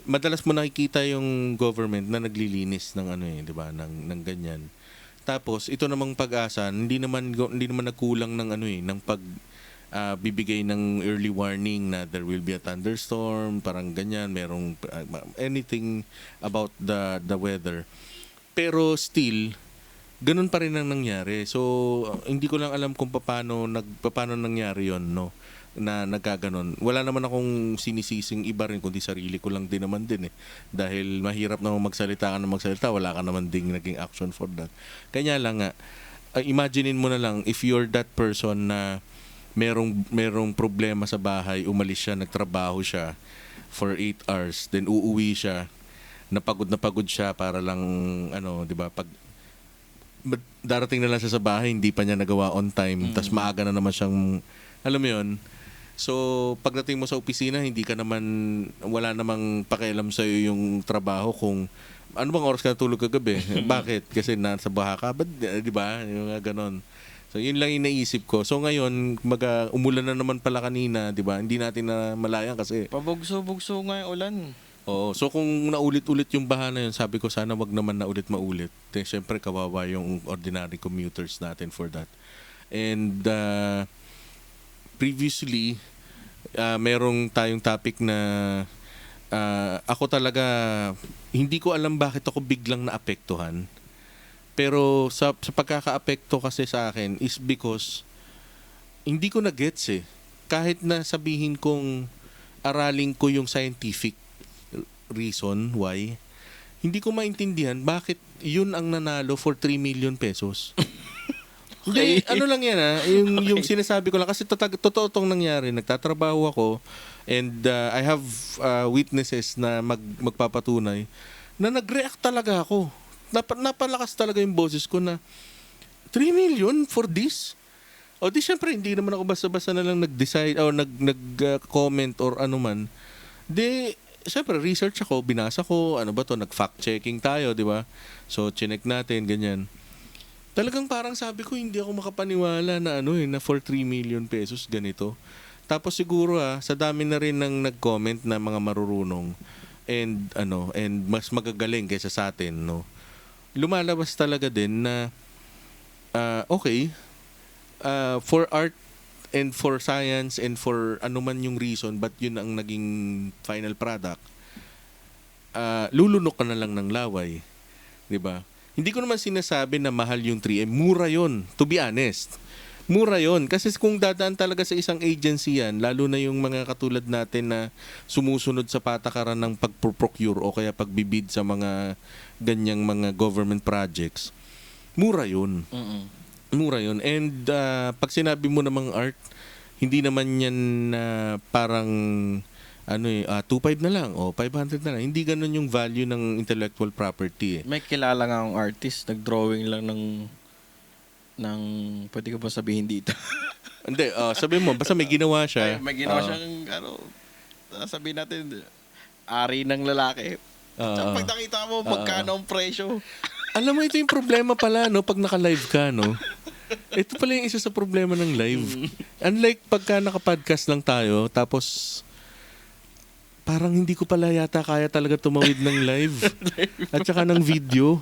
madalas mo nakikita yung government na naglilinis ng di ba, ng ganyan. Tapos ito namang Pag-asa, hindi naman nagkulang ng ng bibigay ng early warning na there will be a thunderstorm, parang ganyan, merong anything about the weather. Pero still ganun pa rin ang nangyari. So hindi ko lang alam kung paano nangyari 'yon, no? Na nagkaganon. Wala naman akong sinisising iba rin kundi sarili ko lang din naman din dahil mahirap naman magsalita, wala ka naman ding naging action for that. Kanya lang nga, imaginein mo na lang if you're that person na merong problema sa bahay, umalis siya, nagtrabaho siya for 8 hours, then uuwi siya, napagod siya para lang di ba, pag darating na lang siya sa bahay, hindi pa niya nagawa on time, tas maaga na naman siyang, alam mo yun. So, pagdating mo sa opisina, wala namang pakialam sa'yo yung trabaho kung ano bang oras ka natulog kagabi. Bakit? Kasi nasa baha ka. Di ba? Yung ganon. So, yun lang inaisip ko. So, ngayon, umulan na naman pala kanina, di ba? Hindi natin na malayan kasi pabugso-bugso nga yung ulan. Oo. So, kung naulit-ulit yung baha na yun, sabi ko sana wag naman na ulit maulit. Siyempre, kawawa yung ordinary commuters natin for that. And, previously, merong tayong topic na ako talaga, hindi ko alam bakit ako biglang naapektuhan. Pero sa pagkakaapekto kasi sa akin is because hindi ko na-gets Kahit na sabihin kong aralin ko yung scientific reason why, hindi ko maintindihan bakit yun ang nanalo for 3 million pesos. Hindi, lang yan yung sinasabi ko lang kasi totoo tong nangyari. Nagtatrabaho ako and I have witnesses na magpapatunay na nag-react talaga ako. Napalakas talaga yung boses ko na 3 million for this? O di syempre, hindi naman ako basta-basta na lang nag-decide o nag-comment or ano man. Di, syempre, research ako, binasa ko, ano ba to, nag-fact-checking tayo, di ba? So, chinek natin, ganyan. Talagang parang sabi ko, hindi ako makapaniwala na na for 3 million pesos ganito. Tapos siguro sa dami na rin ng nag-comment na mga marurunong and mas magagaling kaysa sa atin, no. Lumalabas talaga din na okay, for art and for science and for ano man yung reason but yun ang naging final product, lulunok ka na lang ng laway, 'di ba? Hindi ko naman sinasabi na mahal yung 3M. Mura yon, to be honest. Mura yon. Kasi kung dadaan talaga sa isang agency yan, lalo na yung mga katulad natin na sumusunod sa patakaran ng pag-procure o kaya pagbibid sa mga ganyang mga government projects, mura yun. Mura yun. And pag sinabi mo namang art, hindi naman yan parang 2.5 na lang o 500 na lang. Hindi ganun yung value ng intellectual property. May kilala nga akong artist, nag-drawing lang ng pwede ko ba sabihin dito? Hindi, sabi mo, basta may ginawa siya. Ay, may ginawa siyang, sabihin natin, ari ng lalaki. Pag nakita mo, magkano ang presyo? Alam mo, ito yung problema pala, no, pag naka-live ka, no? Ito pala yung isa sa problema ng live. Unlike pagka naka-podcast lang tayo, tapos parang hindi ko pala yata kaya talaga tumawid ng live. At saka ng video.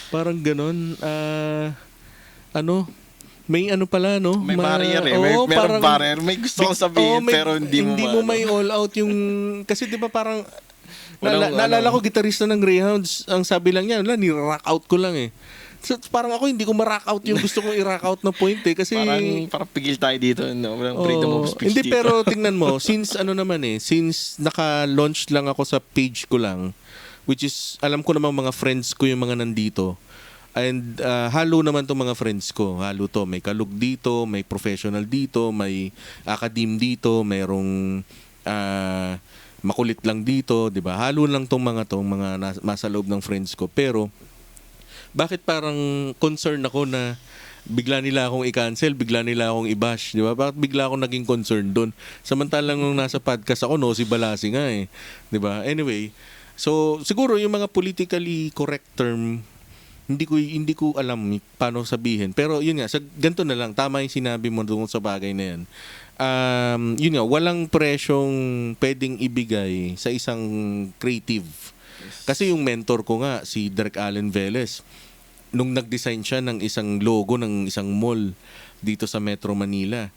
Parang ganon. May ano pala, no? May barrier eh. Merong barrier. May gusto ko sabihin, pero hindi mo may all out yung... Kasi di ba parang... Naalala ko, gitarista ng Greyhounds, ang sabi lang niya, ni-rock out ko lang eh. So, parang ako, hindi ko ma-rock out yung gusto kong i-rock out na point eh. Kasi... Parang pigil tayo dito. No? Freedom of speech hindi, dito. pero tingnan mo, since naka-launch lang ako sa page ko lang, which is, alam ko namang mga friends ko yung mga nandito. And halo naman to mga friends ko. Halo to. May kalug dito, may professional dito, may academe dito, mayroong makulit lang dito, 'di ba? Halo lang tong mga nasa loob ng friends ko. Pero bakit parang concern ako na bigla nila akong i-cancel, bigla nila akong i-bash, 'di ba? Bakit bigla akong naging concerned doon? Samantalang nung nasa podcast ako, no, si Balasi nga 'di ba? Anyway, so siguro yung mga politically correct term hindi ko alam paano sabihin. Pero yun nga, ganito na lang, tama yung sinabi mo doon sa bagay na yan. Yun nga, walang presyong pwedeng ibigay sa isang creative. Kasi yung mentor ko nga, si Derek Allen Velez, nung nag-design siya ng isang logo ng isang mall dito sa Metro Manila,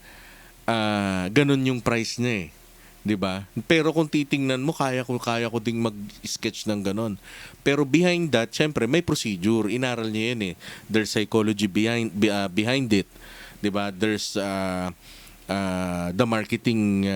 ganun yung price niya eh. 'Di ba? Pero kung titingnan mo, kaya ko ding mag-sketch ng ganon. Pero behind that, syempre may procedure. Inaral niya 'yan eh. There's psychology behind it. 'Di ba? There's the marketing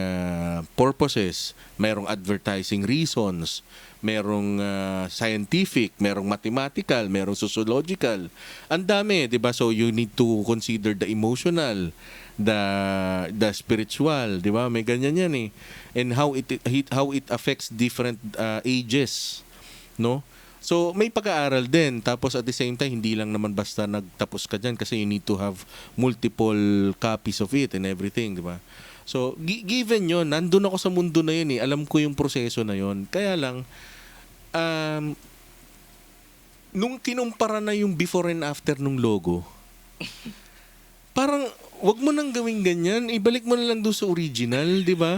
purposes, merong advertising reasons, merong scientific, merong mathematical, merong sociological. Ang dami, 'di ba? So you need to consider the emotional, the spiritual, 'di ba? May ganyan 'yan eh. And how it affects different ages, no? So may pag-aaral din. Tapos at the same time, hindi lang naman basta nagtapos ka diyan kasi you need to have multiple copies of it and everything, 'di ba? So given 'yon, nandun ako sa mundo na 'yun eh. Alam ko yung proseso na 'yon. Kaya lang nung kinumpara na yung before and after nung logo, parang wag mo nang gawing ganyan, ibalik mo na lang doon sa original, 'di ba?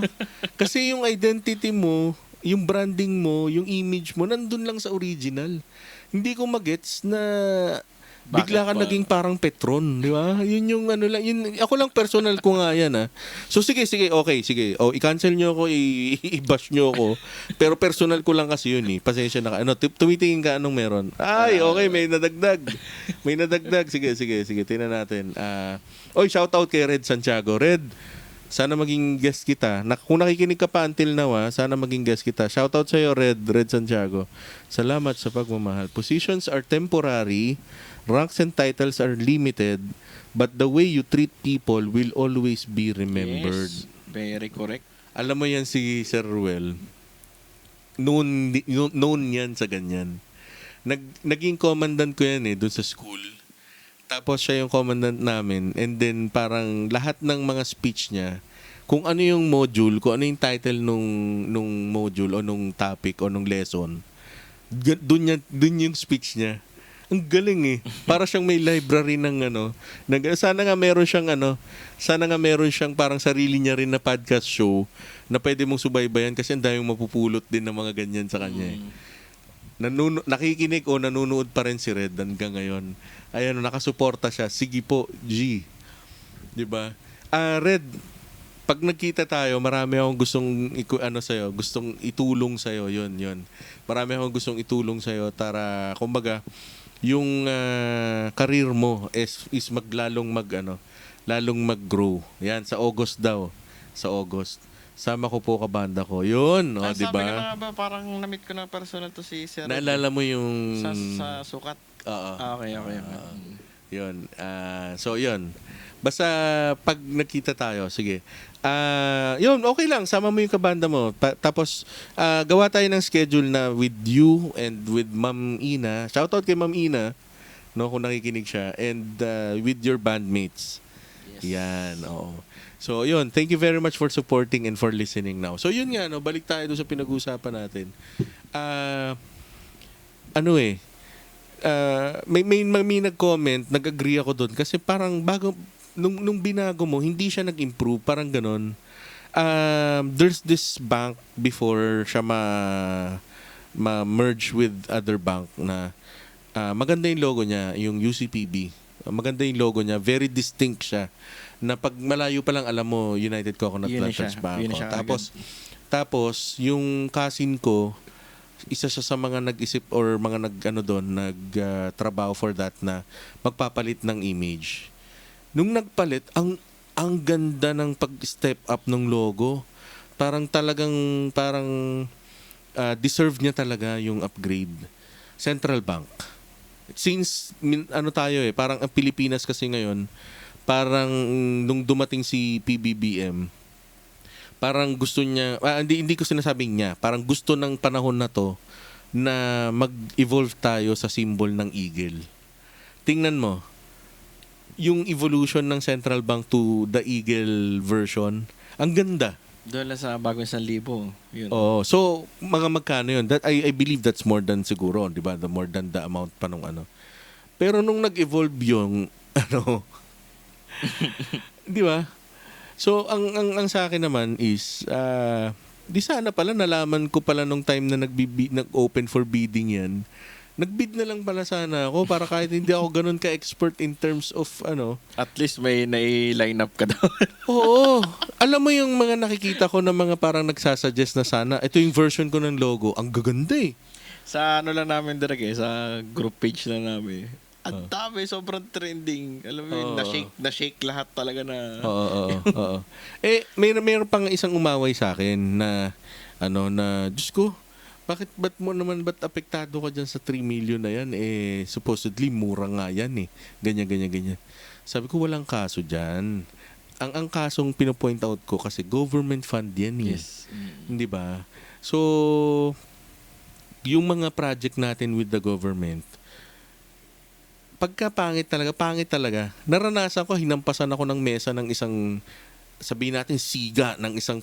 Kasi yung identity mo, yung branding mo, yung image mo nandun lang sa original. Hindi ko magets na bigla ka naging parang Petron, di ba? Yun yung ano lang, yun, ako lang personal ko nga yan So sige, okay, sige. I-cancel nyo ako, i-bash nyo ako. Pero personal ko lang kasi yun eh. Pasensya na ka. Tumitingin ka anong meron. Ay, okay, may nadagdag. Sige, tingnan natin. Shoutout kay Red Santiago. Red, sana maging guest kita. Kung nakikinig ka pa until now, sana maging guest kita. Shoutout sa'yo, Red Santiago. Salamat sa pagmamahal. Positions are temporary. Ranks and titles are limited, but the way you treat people will always be remembered. Yes, very correct. Alam mo yan si Sir Ruel. Known yan sa ganyan. Naging commandant ko yan doon sa school. Tapos siya yung commandant namin. And then parang lahat ng mga speech niya, kung ano yung module, kung ano yung title nung module o nung topic o nung lesson, dun yung speech niya. Ang galing eh. Para siyang may library ng sana nga meron siyang parang sarili niya rin na podcast show na pwede mong subaybayan kasi ang daming mapupulot din ng mga ganyan sa kanya eh. Nakikinig o nanonood pa rin si Red hanggang ngayon. Ayan, nakasuporta siya. Sige po, G. 'Di ba? Red, pag nagkita tayo, marami akong gustong itulong sa iyo, 'yun. Marami akong gustong itulong sa iyo para kumbaga yung career mo is lalong mag-grow. Yan sa August daw. Sa August. Sama ko po kabanda ko. Yun, di ba? Sabi ka na ba, parang na-meet ko na personal to si Sir. Naalala mo yung sa sukat? Oo. Okay. Yun. So, yun. Basta pag nakita tayo, sige. Yun, okay lang. Sama mo yung kabanda mo. Tapos, gawa tayo ng schedule na with you and with Ma'am Ina. Shoutout kay Ma'am Ina, no, kung nakikinig siya. And with your bandmates. Yes. Yan, oo. So, yun. Thank you very much for supporting and for listening now. So, yun nga, no, balik tayo doon sa pinag-uusapan natin. May nag-comment, nag-agree ako doon. Kasi parang bago, nung binago mo, hindi siya nag-improve. Parang ganon. There's this bank before siya ma-merge with other bank na maganda yung logo niya, yung UCPB. Maganda yung logo niya. Very distinct siya. Na pag malayo pa lang, alam mo, United Coconut Plantage Bank. Tapos, yung cousin ko, isa siya sa mga nag-isip or mga nagtrabaho for that na magpapalit ng image. Nung nagpalit, ang ganda ng pag-step up ng logo. Parang deserve niya talaga yung upgrade. Central Bank. Since parang ang Pilipinas kasi ngayon, parang nung dumating si PBBM, parang gusto niya, hindi ko sinasabing niya, parang gusto ng panahon na to na mag-evolve tayo sa symbol ng eagle. Tingnan mo, yung evolution ng Central Bank to the eagle version, ang ganda. Doon lang sa bagong 1,000. Yun. Oh, so mga magkano yun? That I believe that's more than siguro, 'di ba? The more than the amount pa nung ano. Pero nung nag-evolve yung 'di ba? So ang sa akin naman is di sana pala nalaman ko pala nung time na nag-open for bidding 'yan. Nag-bid na lang pala sana ako para kahit hindi ako ganun ka-expert in terms of At least may nai-line up ka doon. Oo. Alam mo yung mga nakikita ko na mga parang nagsasuggest na sana, ito yung version ko ng logo, ang gaganda eh. Sa lang namin direct sa group page na namin. Ang dami, sobrang trending. Alam mo yun, na-shake lahat talaga na. Oo. Mayroon pang isang umaway sa akin na Diyos ko, ba't apektado ka dyan sa 3 million na yan? Supposedly, mura nga yan eh. Ganyan. Sabi ko, walang kaso dyan. Ang kasong pinopoint out ko kasi government fund yan eh. Yes. Hindi ba? So, yung mga project natin with the government, pagka pangit talaga. Naranasan ko, hinampasan ako ng mesa ng isang, sabihin natin, siga ng isang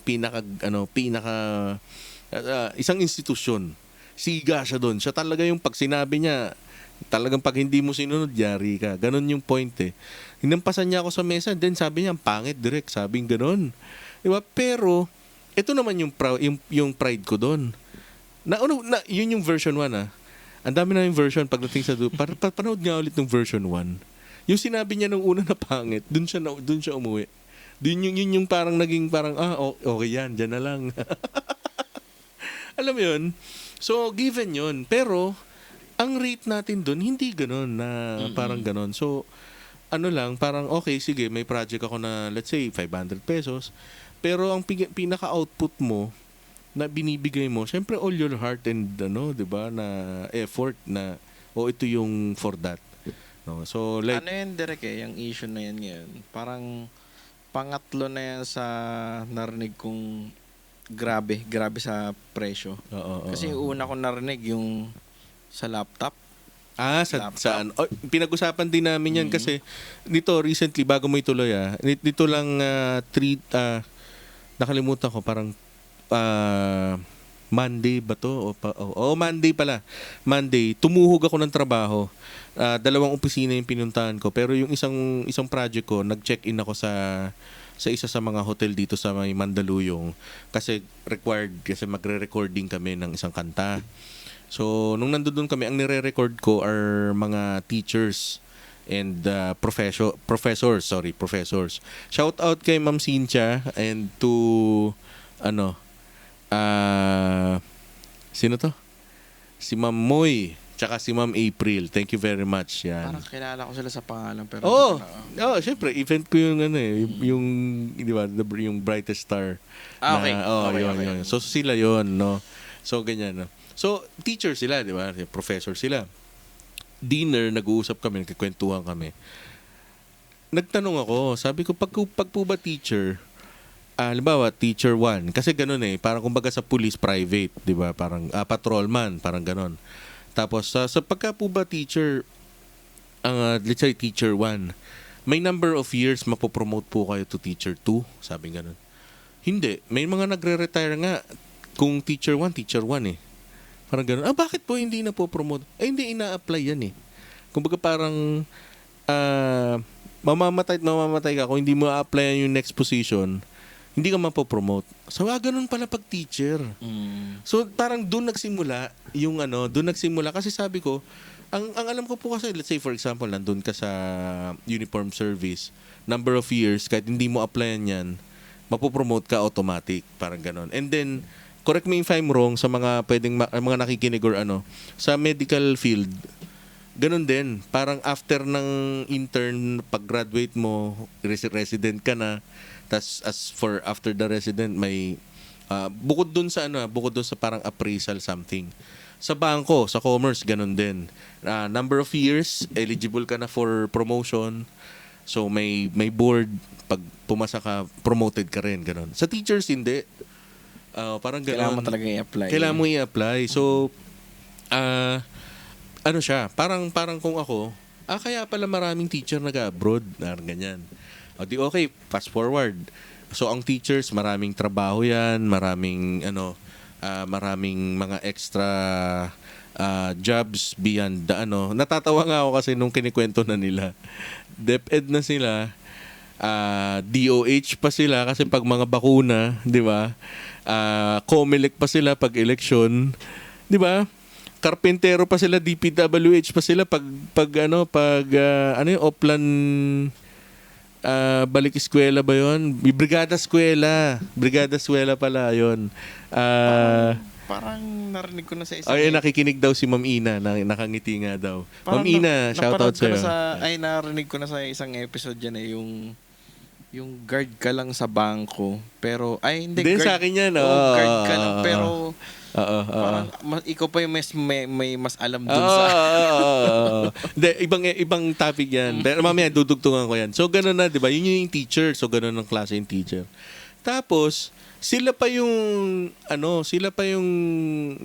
isang institusyon. Siga siya doon. Siya talaga yung pag sinabi niya, talagang pag hindi mo sinunod, yari ka. Ganon yung point eh. Hinampasan niya ako sa mesa, then sabi niya, ang pangit direct. Sabing ganon. Diba? Pero, ito naman yung pride ko doon. Yun yung version 1 ah. Ang dami na yung version pagdating sa panood nga ulit ng version 1. Yung sinabi niya nung una na pangit, dun siya umuwi. Yun yung parang naging parang, okay yan, dyan na lang. Alam mo yun? So, given yun. Pero, ang rate natin dun, hindi ganun na parang ganun. So, parang okay, sige, may project ako na, let's say, 500 pesos. Pero ang pinaka-output mo, na binibigay mo, syempre all your heart and, 'di ba, na effort na, ito yung for that. No? So, like, yan, Derek yung issue na yan ngayon. Parang, pangatlo na yan sa narinig kong grabe sa presyo. Kasi yung una ko narinig yung sa laptop. Laptop. Saan? Oh, pinag-usapan din namin yan kasi dito recently, bago mo ituloy dito lang nakalimutan ko, parang Monday ba to? Monday pala. Monday, tumuhog ako ng trabaho. Dalawang opisina yung pinuntahan ko. Pero yung isang project ko, nag-check-in ako sa isa sa mga hotel dito sa may Mandaluyong. Kasi magre-recording kami ng isang kanta. So, nung nandun kami, ang nire-record ko are mga teachers and professors. Shout out kay Ma'am Cynthia and to sino to? Si Ma'am Moy tsaka si Ma'am April. Thank you very much. Yan. Parang kilala ko sila sa pangalan pero Syempre event ko yung yung di ba, yung Brightest Star. Okay. Yun. So sila yon, no. So ganyan, no. So teacher sila, di ba? Professor sila. Dinner, nag-uusap kami, nagkikwentuhan kami. Nagtanong ako, sabi ko, pag po ba teacher, halimbawa, teacher 1, kasi ganun parang kumbaga sa police private, di ba? Parang patrolman, parang ganun. Tapos, sa pagka po ba teacher, let's say teacher 1, may number of years mapopromote po kayo to teacher 2, sabi ganun. Hindi, may mga nagre-retire nga kung teacher 1 Parang gano'n. Bakit po hindi na po promote? Hindi ina-apply yan Kumbaga parang mamamatay ka kung hindi mo a-apply yung next position, hindi ka mapopromote. So, ganun pala pag teacher. So, parang doon nagsimula kasi sabi ko, ang alam ko po kasi, let's say for example, nandun ka sa uniform service, number of years, kahit hindi mo applyan yan, mapopromote ka automatic. Parang gano'n. And then, correct me if I'm wrong sa mga mga nakikinig or sa medical field, ganun din. Parang after ng intern, pag-graduate mo, resident ka na, tas as for after the resident, may bukod dun sa parang appraisal something. Sa bangko, sa commerce, ganun din. Number of years, eligible ka na for promotion. So may board, pag pumasa ka, promoted ka rin, ganun. Sa teachers, hindi. Parang ganun. Kailangan mo talaga i-apply. Kailangan mo i-apply. So, siya, parang kung ako, kaya pala maraming teacher nag-abroad, ganyan. Okay, fast forward. So, ang teachers, maraming trabaho yan, maraming mga extra jobs beyond the Natatawa nga ako kasi nung kinikwento na nila. DepEd na sila, DOH pa sila kasi pag mga bakuna, di ba? COMELEC pa sila pag election, 'di ba? Karpentero pa sila, DPWH pa sila pag yung Oplan balik eskwela ba 'yon? Brigada eskwela pala 'yon. Parang narinig ko na sa isang nakikinig daw si Ma'am Ina, nakangiti nga daw. Ma'am Ina, shout out sa iyo. Narinig ko na sa isang episode diyan yung guard ka lang sa bangko, pero hindi guard, sa akin yan. Guard ka lang, pero parang ikaw pa yung may mas alam dun sa ibang topic yan. Pero mamaya dudugtungan ko yan. So ganun na, 'di ba? Yun yung teacher. So ganun ang klase yung teacher. Tapos sila pa yung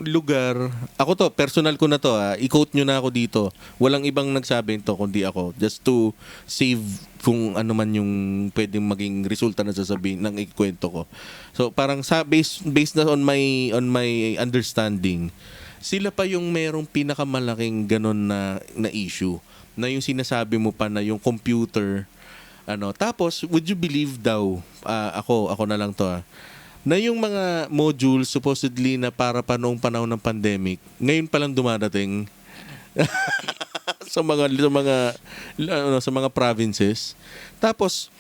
lugar. Ako to, personal ko na to i-quote nyo na ako dito. Walang ibang nagsabi nito kundi ako. Just to save kung ano man yung pwedeng maging resulta na sasabihin ng ikwento ko. So parang based na on my understanding, sila pa yung merong pinakamalaking ganon na issue. Na yung sinasabi mo pa na yung computer, tapos would you believe daw, ako na lang to na yung mga modules supposedly na para pa noong panahon ng pandemic, ngayon pa lang dumadating sa mga provinces. Tapos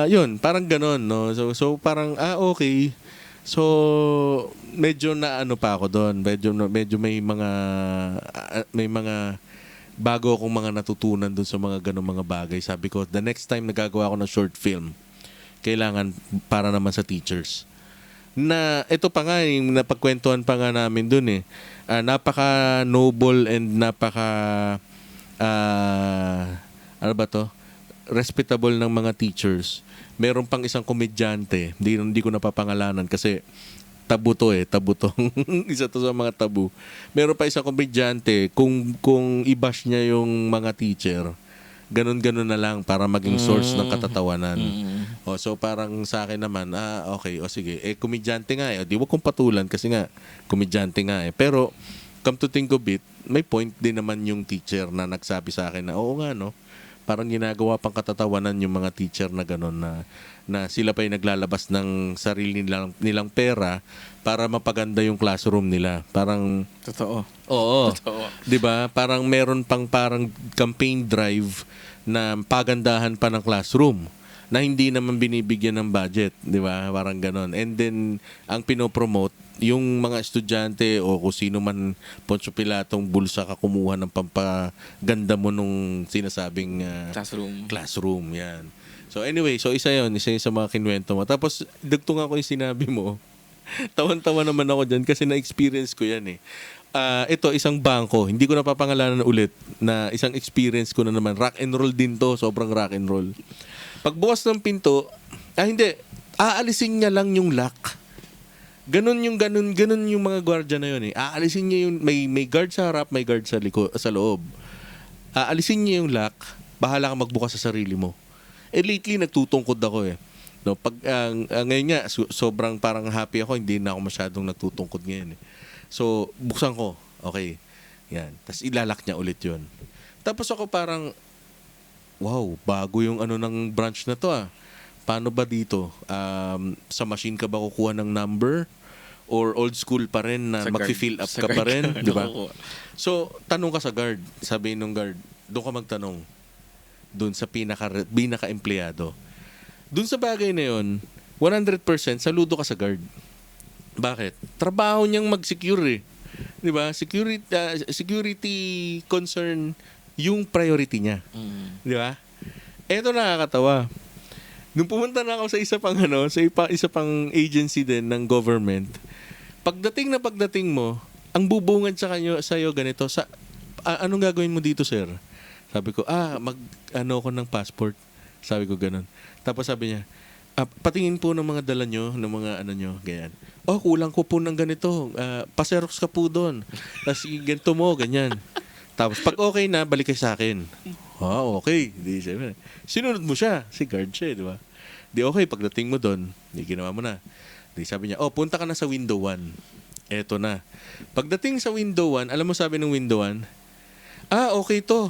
yun, parang ganoon, no. So parang okay. So medyo na pa ako doon. Medyo may mga bago akong mga natutunan doon sa mga ganong mga bagay. Sabi ko, the next time nagagawa ako ng short film, kailangan para naman sa teachers. Na ito pa nga yung napagkwentuhan pa nga namin dun napaka noble and napaka respectable ng mga teachers. Meron pang isang komedyante, hindi ko napapangalanan kasi tabu to tabu to. Isa to sa mga tabu. Meron pa isang komedyante, kung i-bash niya yung mga teacher, ganun-ganun na lang para maging source ng katatawanan. So parang sa akin naman, okay, sige. Komedyante nga di wag kong patulan kasi nga, komedyante nga Pero, come to think of it, may point din naman yung teacher na nagsabi sa akin na, oo nga, no? Parang ginagawa pang katatawanan yung mga teacher na gano'n na sila pa yung naglalabas ng sarili nilang pera para mapaganda yung classroom nila. Parang... Totoo. Oo. Totoo. 'Di ba? Parang meron pang parang campaign drive na pagandahan pa ng classroom na hindi naman binibigyan ng budget, 'di ba? Parang gano'n. And then ang pinopromote yung mga estudyante o kung sino man Poncio Pilatong bulsa ka kumuha ng pampaganda mo nung sinasabing classroom yan. So anyway, isa yun sa mga kinwento mo. Tapos dugtong ako yung sinabi mo. Tawan-tawa naman ako dyan kasi na-experience ko yan ito, isang bangko, hindi ko napapangalanan ulit na isang experience ko na naman. Rock and roll din to, sobrang rock and roll. Pagbukas ng pinto, hindi, aalisin niya lang yung lock. Ganun yung mga gwardiya na yun Aalisin niya yung may guard sa harap, may guard sa loob. Aalisin niya yung lock, bahala ka magbukas sa sarili mo. Lately nagtutungkod ako No, pag ngayon nga sobrang parang happy ako, hindi na ako masyadong nagtutungkod ngayon So, buksan ko. Okay. Yan. Tapos ilalak niya ulit 'yun. Tapos ako parang wow, bago yung ng branch na 'to Paano ba dito? Sa machine ka ba kukuha ng number? Or old school pa rin na mag-fill up ka pa rin? Di ba? So, tanong ka sa guard. Sabi nung guard, doon ka magtanong. Doon sa pinaka-empleyado. Doon sa bagay na yun, 100% saludo ka sa guard. Bakit? Trabaho niyang mag-secure Di ba? Security concern yung priority niya. Di ba? Eto nakakatawa. Nung pumunta na ako sa isa pang agency din ng government, pagdating mo, ang bubungad sa iyo ganito, anong gagawin mo dito, sir? Sabi ko, ako ng passport. Sabi ko ganun. Tapos sabi niya, patingin po ng mga dala nyo, ng mga nyo, ganyan. Kulang ko po ng ganito. Paserox ka po doon. Tapos ganito mo, ganyan. Tapos pag okay na, balik kayo sa akin. Okay. Di siya. Sinunod mo siya. Si guard siya, di ba? Di okay, pagdating mo doon, di ginawa mo na. Di sabi niya, punta ka na sa window 1. Eto na. Pagdating sa window 1, alam mo sabi ng window 1, okay to.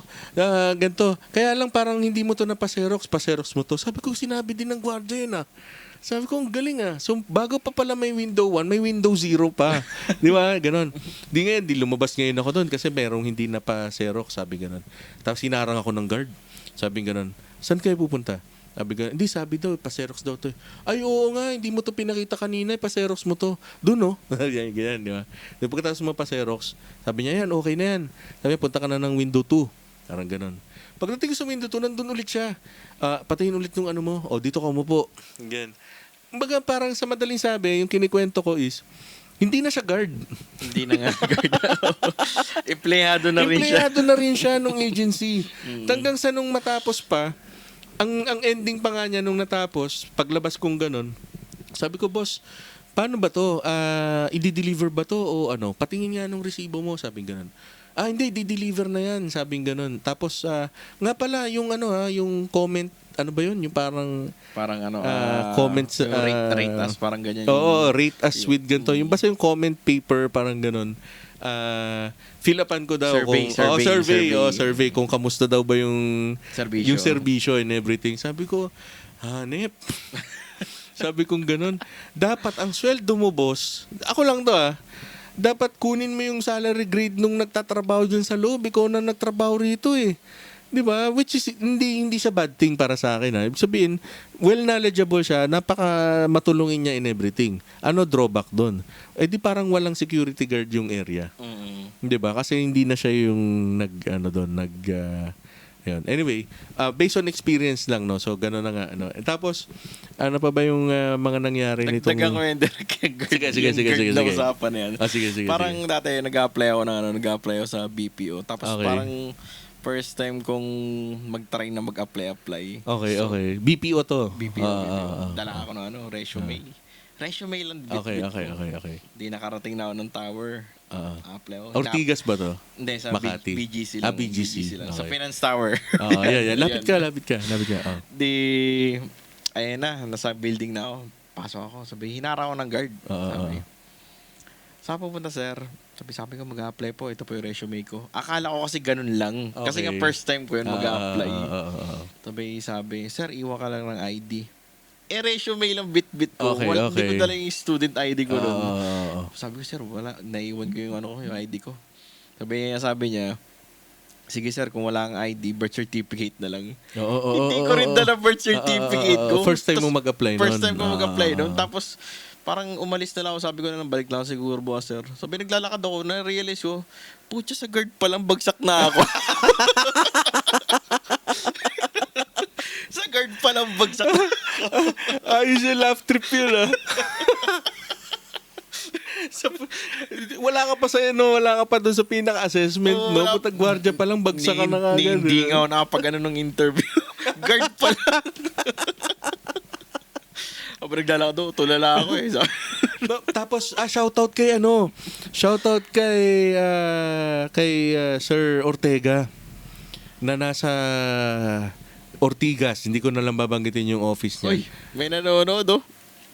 Ganito. Kaya lang parang hindi mo to na paserox mo to. Sabi ko, sinabi din ng gwardiya yun Sabi ko, ang galing So, bago pa pala may window 1, may window 0 pa. Di ba? Ganon. Di lumabas ngayon ako doon kasi merong hindi na pa-xerox. Sabi ganon. Tapos hinarang ako ng guard. Sabi ganon, saan kayo pupunta? Sabi ganon, hindi, sabi daw, pa-xerox daw to. Ay, oo nga, hindi mo to pinakita kanina, pa-xerox mo to. Doon, Ganyan, di ba? Di pagkatapos mo pa-xerox, sabi niya, yan, okay na yan. Sabi niya, punta ka na ng window 2. Parang ganon. Pagdating sa window 2, nandun ulit siya. Patayin ulit nung mo. Dito ka umupo. Ganyan. Kumbaga parang sa madaling sabi, yung kinikwento ko is, hindi na siya guard. Hindi na nga guard. Empleyado na rin siya. Empleyado na rin siya nung agency. Hanggang sa nung matapos pa, ang ending pa nga niya nung natapos, paglabas kong ganon, sabi ko, boss, paano ba to? I-deliver ba to? O patingin nga nung resibo mo, sabi ganon. Hindi, di-deliver na yan, sabing ganun. Tapos, nga pala, yung yung comment, ba yun? Yung parang comments. Rate us, parang ganyan. Oo, rate us with ganito. Yung basta yung comment paper, parang ganun. Fill upan ko daw survey kung kamusta daw ba yung serbisyo and everything. Sabi ko, hanep. Sabi kong ganun. Dapat ang sweldo mo, boss, ako lang to dapat kunin mo yung salary grade nung nagtatrabaho dyan sa loob. Ikaw na nagtrabaho rito Di ba? Which is, hindi siya bad thing para sa akin. Ibig sabihin, well knowledgeable siya, napaka matulungin niya in everything. Ano drawback doon? Di parang walang security guard yung area. Di ba? Kasi hindi na siya yung yun. Anyway, based on experience lang, no? So, gano'n na nga. Tapos, ano pa ba yung mga nangyari nitong... Nagdagan ko yung Sige. na usapan na yan. Sige. Parang dati, nag-apply ako sa BPO. Tapos parang first time kong mag-try na mag-apply. Okay. BPO to? BPO. Dala ako ng resume. Resume lang. Okay. Di nakarating na ako ng tower. Oo. Apply ako. Ortigas ba to? Hindi, sa Makati. BGC lang. BGC. lang. Sa Okay. Finance Tower. Oo, yeah. Lapit Yan. ka. Oh. Di, ayun na, nasa building na ako. Pasok ako. Sabi, hinara ako ng guard. Sabi, saan pupunta, sir? Sabi ko, mag-a-apply po. Ito po yung resume ko. Akala ko kasi ganun lang. Kasi Okay. nga first time ko yun mag-a-apply. Oo. Sabi, sir, iwan ka lang ng ID. Resume lang bit-bit ko. Okay. Hindi ko dala yung student ID ko doon. Oo. Sabi ko, sir, wala. Naiwan ko yung ID ko. Sabi niya, sige sir, kung wala kang ID, birth certificate na lang. Hindi ko rin dala birth certificate ko. First time mo mag-apply nun. First time ko mag-apply nun. Tapos, parang umalis na lang ako. Sabi ko na lang, balik lang siguro bukas, sir. Sabi, naglalakad ako. Na-realize ko, putya sa guard palang bagsak na ako. Sa guard palang bagsak na ako. Ayos yung laugh trip yun, ah. Wala ka pa sa wala ka pa doon sa pinaka-assessment, no? Wala. Putang gwardiya pa lang, bagsak ka na kagad. Hindi nga ako nakapag ng interview. Guard pa lang. Kapag naglalakad ako, tulala ako eh. Tapos, shoutout kay Shoutout kay Sir Ortega na nasa Ortigas. Hindi ko na lang babanggitin yung office niya. Uy, may nanonood oh.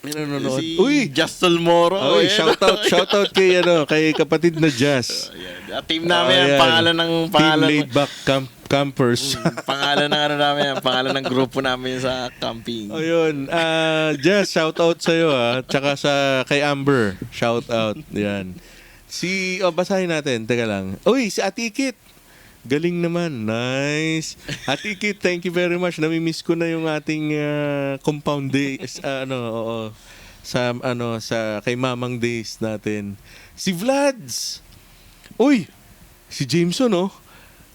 May nanonood. Si Uy! Justin Moro. Uy, shoutout kay kay kapatid na Jazz. Team namin yan. Ayan. Pangalan Team Laid Back Campers. pangalan ng namin yan. Pangalan ng grupo namin sa camping. Ayun. Jazz, shoutout sa'yo Tsaka kay Amber. Shoutout. Yan. Basahin natin. Teka lang. Uy, si Atikit. Galing naman. Nice. Atikit, thank you very much. Namimiss ko na yung ating compound days. Sa kay Mamang Days natin. Si Vlads. Uy, si Jameson,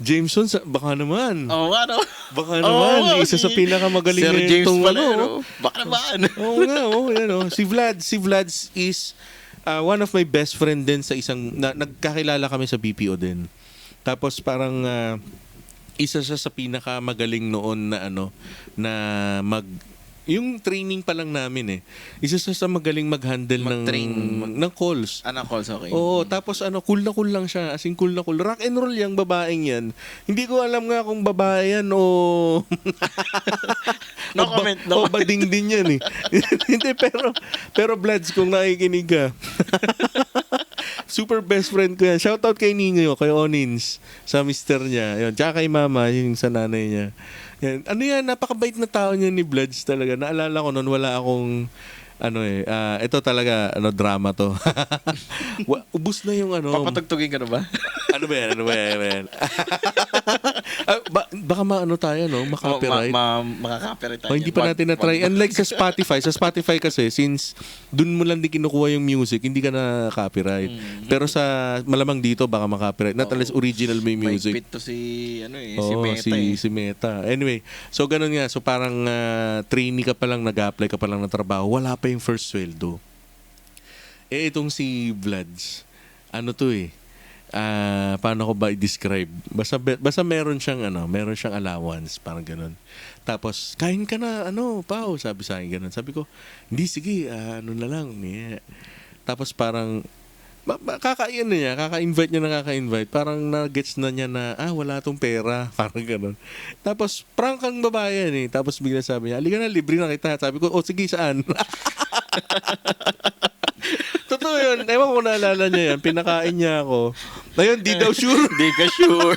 Jameson, baka naman. Oo nga, no? Baka naman. Isa sa pinakamagaling Sir na James itong pala, no? Baka naman. Oo nga, yan Si Vlads is one of my best friend din sa nagkakilala kami sa BPO din. Tapos parang isa siya sa pinakamagaling noon na yung training pa lang namin isa siya sa magaling mag-handle ng calls. Calls, okay. Oo, tapos cool na cool lang siya. As in, cool na cool. Rock and roll yung babaeng yan. Hindi ko alam nga kung babae yan o... No comment, no o bading din yan Hindi, pero Vlads, kung nakikinig ka. Super best friend ko yan. Shoutout kay Ningo, kay Onins, sa mister niya. Yun. Tsaka kay mama, yung sa nanay niya. Yan. Napakabait na tao niya ni Vlads talaga. Naalala ko noon, wala akong ito talaga, drama to. Ubus na yung Papatugtugin ka na ba? Ano ba yan? Baka tayo, maka-copyright. Maka-copyright tayo. Hindi pa natin na-try. Unlike sa Spotify kasi, since dun mo lang di kinukuha yung music, hindi ka na copyright. Pero sa malamang dito, baka maka-copyright. Not unless original may music. May fit to si Meta. Si Meta. Anyway, so ganun nga. So parang trainee ka pa lang, nag-apply ka pa lang ng trabaho. Wala pa yung first sweldo. Itong si Vlads, paano ko ba i-describe? Basta meron siyang allowance, parang ganun. Tapos, kain ka na, Pao, sabi sa akin ganun. Sabi ko, hindi, sige, na lang. Yeah. Tapos parang, kaka-invite niya. Parang na-gets na niya na, wala tong pera. Parang ganun. Tapos, prank ang babae yan Tapos bigla sabi niya, halika na, libre na kita. Sabi ko, sige, saan? Totoo yun. Ewan ko kung naalala niya yan. Pinakain niya ako. Ngayon, di daw sure. Di ka sure.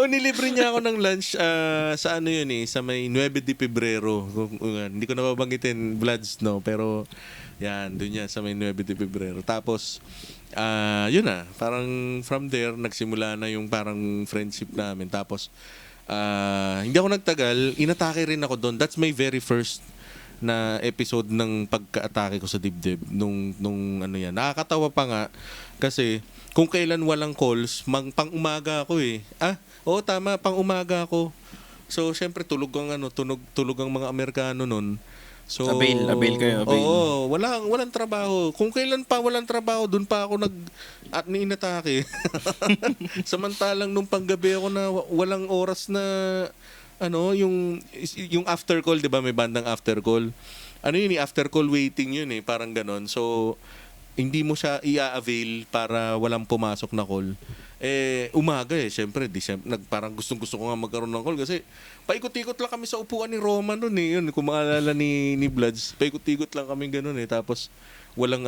Nilibre niya ako ng lunch sa sa may 9 de Pebrero. Hindi ko nababanggitin, Vlads, pero yan, doon yan sa may 9 de Pebrero. Tapos, yun parang from there, nagsimula na yung parang friendship namin. Tapos, hindi ako nagtagal, inatake rin ako doon. That's my very first na episode ng pagka-atake ko sa dibdib nung yan. Nakakatawa pa nga kasi kung kailan walang calls, pang umaga ako Oo, tama, pang umaga ako. So, syempre tulog ang mga Amerikano nun. So, Abail kayo. Oo, walang trabaho. Kung kailan pa walang trabaho, dun pa ako inatake. Samantalang nung panggabi ako na walang oras na yung after call, 'di ba? May bandang after call. ano yun after call waiting yun parang ganon. So, hindi mo siya i-avail para walang pumasok na call. Umaga syempre, parang gustong-gusto ko nga magkaroon ng call kasi paikot-ikot lang kami sa upuan ni Roma noon yun, kung maalala ni Bloods, paikot-ikot lang kami ganun tapos walang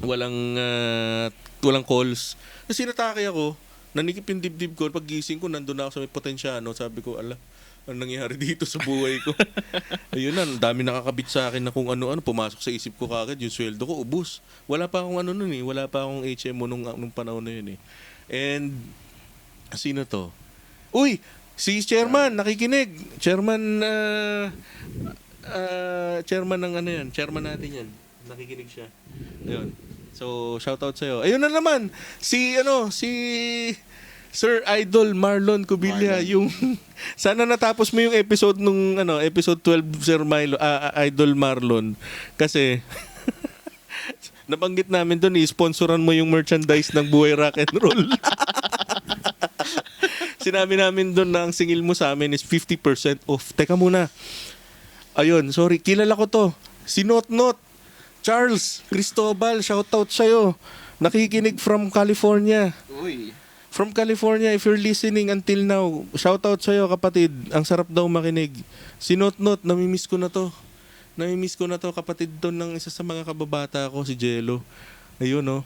walang calls. Kasi natake ako, nanikip yung dibdib ko, paggising ko nandun na ako sa may Potensiano, sabi ko, ano nangyari dito sa buhay ko? Ayun na, dami nakakabit sa akin na kung ano-ano, pumasok sa isip ko kagad, yung sweldo ko, ubus. Wala pa akong wala pa akong HMO nung panahon na yun And, sino to? Uy! Si Chairman, nakikinig. Chairman ng Chairman natin yan. Nakikinig siya. Ayun. So, shoutout sa'yo. Ayun na naman, si Sir Idol Marlon Cubilla, yung sana natapos mo yung episode nung episode 12 Sir Idol Marlon kasi nabanggit namin doon i-sponsoran mo yung merchandise ng Buhay Rock and Roll. Sinabi namin doon na ang singil mo sa amin is 50% off. Teka muna. Ayun, sorry, kilala ko to. Si Not Charles Cristobal, shoutout sa'yo. Nakikinig from California. Uy. From California, if you're listening until now, shoutout sa'yo kapatid. Ang sarap daw makinig. Si Not, namimiss ko na to. Kapatid doon ng isa sa mga kababata ko, si Jello. Ayun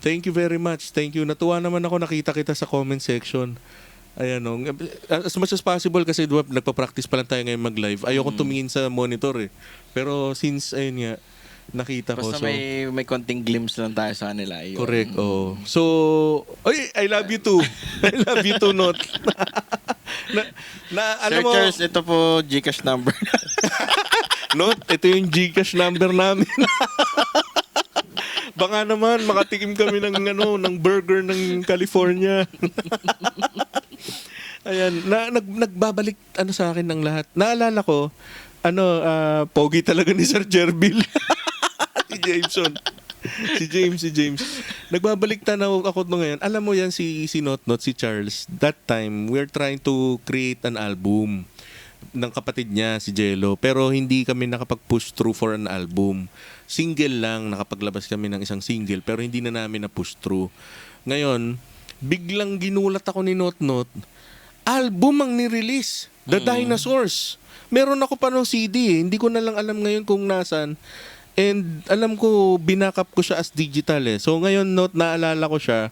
Thank you very much. Thank you. Natuwa naman ako, nakita kita sa comment section. Ayan as much as possible kasi diba, nagpa-practice pa lang tayo ngayon mag-live. Ayoko tumingin sa monitor Pero since ayun nga, nakita ko. Basta may konting glimpse lang tayo sa kanila. Yun. Correct, So, I love you too. I love you too, Not. Alam mo, Searchers, ito po GCash number. Not, ito yung GCash number namin. Baka naman, makatikim kami ng burger ng California. Ayan, nagbabalik sa akin ng lahat. Naalala ko, pogi talaga ni Sir Jerbil. Si James. Nagbabalik tanaw ako ngayon. Alam mo yan si Not, si Charles. That time, we're trying to create an album ng kapatid niya, si Jello. Pero hindi kami nakapag-push through for an album. Single lang, nakapaglabas kami ng isang single. Pero hindi na namin na-push through. Ngayon, biglang ginulat ako ni Not. Album ang nirelease. The Dinosaurs. Meron ako pa ng CD Hindi ko na lang alam ngayon kung nasan. And alam ko, binackup ko siya as digital So ngayon, Not, naalala ko siya.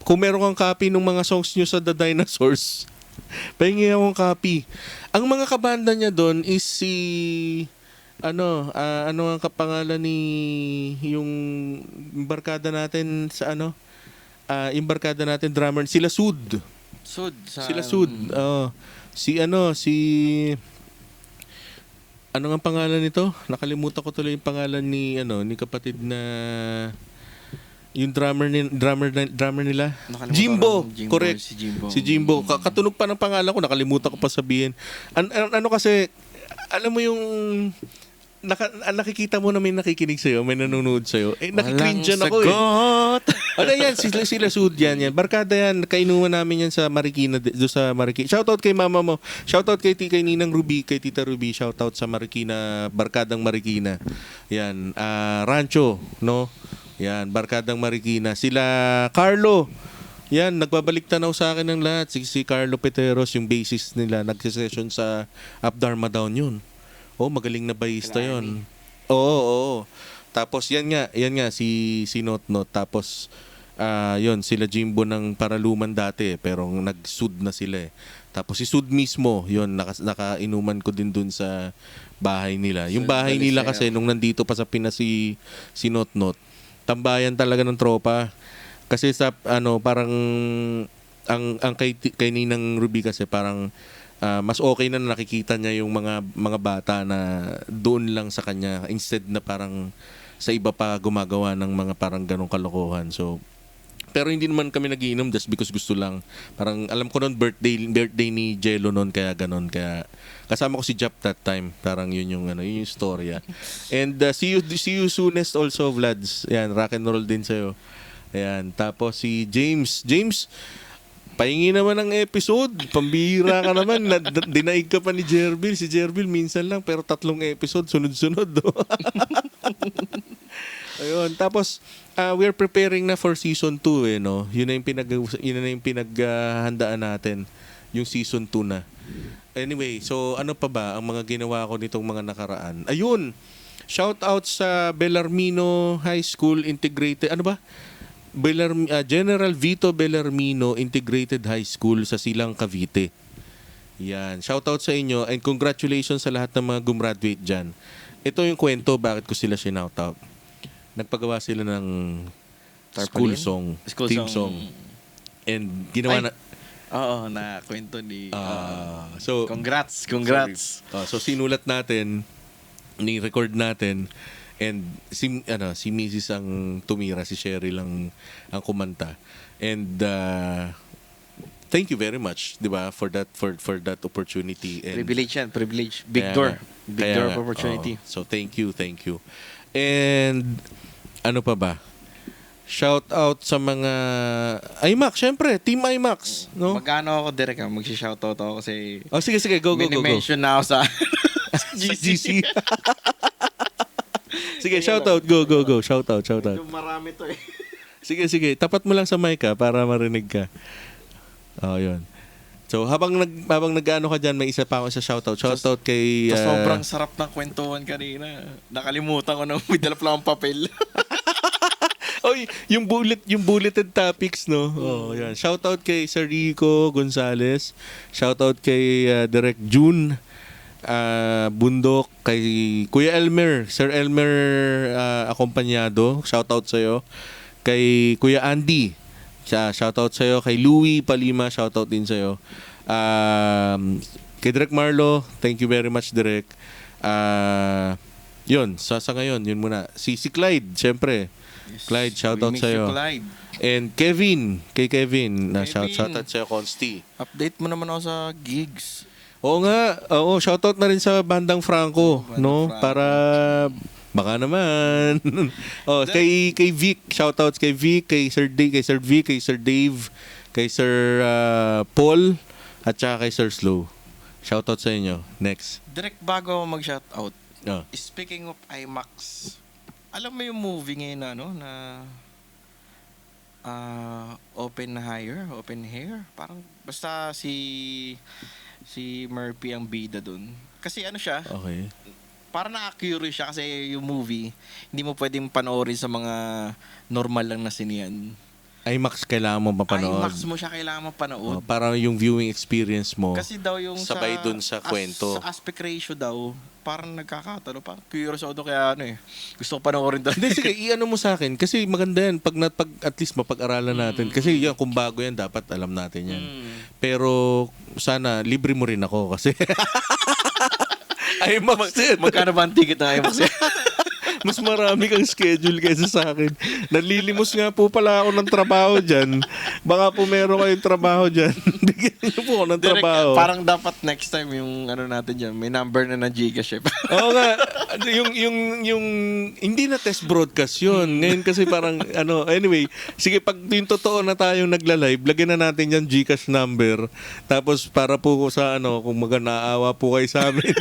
Kung meron kang copy ng mga songs nyo sa The Dinosaurs, pahingi akong copy. Ang mga kabanda niya doon is si... ano ang kapangalan ni... yung barkada natin sa yung barkada natin, drummer, sila Sud. Sila Sud. Ano nga pangalan nito? Nakalimutan ko tuloy yung pangalan ni kapatid na yung drummer nila. Jimbo. Correct. Si Jimbo. Katunog pa ng pangalan ko, nakalimutan ko pa sabihin. Kasi alam mo yung nakikita mo na may nakikinig sa'yo, may nanonood sa'yo. Nakikringe yan ako Ano yan, sila Sud yan. Barkada yan, kainuman namin yan sa Marikina, doon sa Marikina. Shoutout kay mama mo. Shoutout kay Ninang Ruby, kay Tita Ruby. Shoutout sa Marikina, Barkadang Marikina. Yan, Rancho, Yan, Barkadang Marikina. Sila Carlo. Yan, nagbabalik tanaw sa akin ng lahat. Si Carlo Peteros, yung bassist nila, nagsisession sa Up Dharma Down yun. Magaling na bayista yun. Oo. Tapos yan nga si Not. Tapos yun, sila Jimbo ng Paraluman dati pero nag-Sud na sila Tapos si Sud mismo, yun, nakainuman ko din dun sa bahay nila. Yung bahay nila kasi nung nandito pa sa Pinas si Not, tambayan talaga ng tropa. Kasi sa parang ang kay Ninang Ruby kasi parang mas okay na nakikita niya yung mga bata na doon lang sa kanya instead na parang sa iba pa gumagawa ng mga parang ganong kalokohan. So, pero hindi naman kami nagiinom just because gusto lang. Parang alam ko noon birthday ni Jello noon kaya ganon. Kaya kasama ko si Jap that time. Parang yun yung storya. And see you soonest also, Vlads. Yan, rock and roll din sa'yo. Ayan, tapos si James, Pahingi naman ng episode. Pambihira ka naman. Dinaig ka pa ni Jerbil. Si Jerbil minsan lang pero 3 episode sunod-sunod. Ayun. Tapos, we're preparing na for season 2 no? Yun na yung pinaghandaan natin. Yung season 2 na. Anyway, so ano pa ba ang mga ginawa ko nitong mga nakaraan? Ayun! Shout out sa Bellarmino High School Integrated, ano ba? General Vito Bellarmino Integrated High School sa Silang, Cavite. Yan. Shout out sa inyo and congratulations sa lahat ng mga gumraduate dyan. Ito yung kwento bakit ko sila shinout out. Nagpagawa sila ng school song, team song. And ginawa na... Oo, na kwento ni... so, congrats. So sinulat natin, ni-record natin, and si Mrs. ang tumira, si Sherry lang ang kumanta. And thank you very much, 'di ba, for that opportunity. And privilege. Big door of opportunity. So thank you. And ano pa ba? Shout out sa mga IMAX, syempre, Team IMAX, no? Magkano ako direct magsi-shoutout ako kasi sige, go. Mini-mention na ako sa GC. Sige, shout out, go. Shout out. Marami to eh. Sige. Tapat mo lang sa mic para marinig ka. Yun. So, habang nag-ano ka dyan, may isa pa ako sa shoutout. Shoutout kay... sobrang sarap ng kwentuhan kanina. Nakalimutan ko na may dala pa akong papel. Oy, yung bulleted topics, no? Yan. Shoutout kay Sir Rico Gonzales. Shoutout kay Direk June Bundok, kay Kuya Elmer, Sir Elmer Akompanyado. Shoutout sa'yo. Kay Kuya Andy. Shoutout sa'yo. Kay Louie Palima, shoutout din sa'yo. Kay Direk Marlo, thank you very much, Direk. Yun, sa ngayon, yun muna. Si Clyde, syempre. Yes, Clyde, shoutout sa'yo. Clyde. And kay Kevin, na shoutout sa'yo, Consti. Update mo naman ako sa gigs. Oo nga, shoutout na rin sa Bandang Franco, no? Franco. Para baka naman. Kay Vic, shoutouts kay Vic, kay Sir Vic, kay Sir Dave, kay Sir Paul, at saka kay Sir Slow. Shoutout sa inyo. Next. Direct bago ako mag-shoutout. Oh. Speaking of IMAX, alam mo yung movie ngayon na open hair. Parang basta si Murphy ang bida dun. Kasi ano siya, Okay. parang na-curious siya kasi yung movie, hindi mo pwedeng panoorin sa mga normal lang na sinian. IMAX kailangan mo mapanood. IMAX mo siya kailangan mapanood. Para yung viewing experience mo. Kasi daw yung sabay dun sa kwento. Sa aspect ratio daw, parang nagkakatalo. Parang curious ako doon kaya gusto ko panoorin doon. Hindi, sige, i-ano mo sa akin. Kasi maganda yan. Pag at least mapag-aralan natin. Kasi yan, kung bago yan, dapat alam natin yan. Pero sana, libre mo rin ako kasi... IMAX din. Magkano ba ang ticket na IMAX? Mas marami kang schedule kaysa sa akin. Nalilimos nga po pala ako ng trabaho dyan. Baka po meron kayong trabaho dyan. Bigyan niyo po ako ng trabaho. Parang dapat next time yung natin dyan, may number na ng Gcash. Oo nga. Yung hindi na test broadcast yun. Ngayon kasi parang anyway, sige, pag yung totoo na tayong nagla-live, lagyan na natin yung Gcash number. Tapos para po sa kung naawa po kayo sa amin.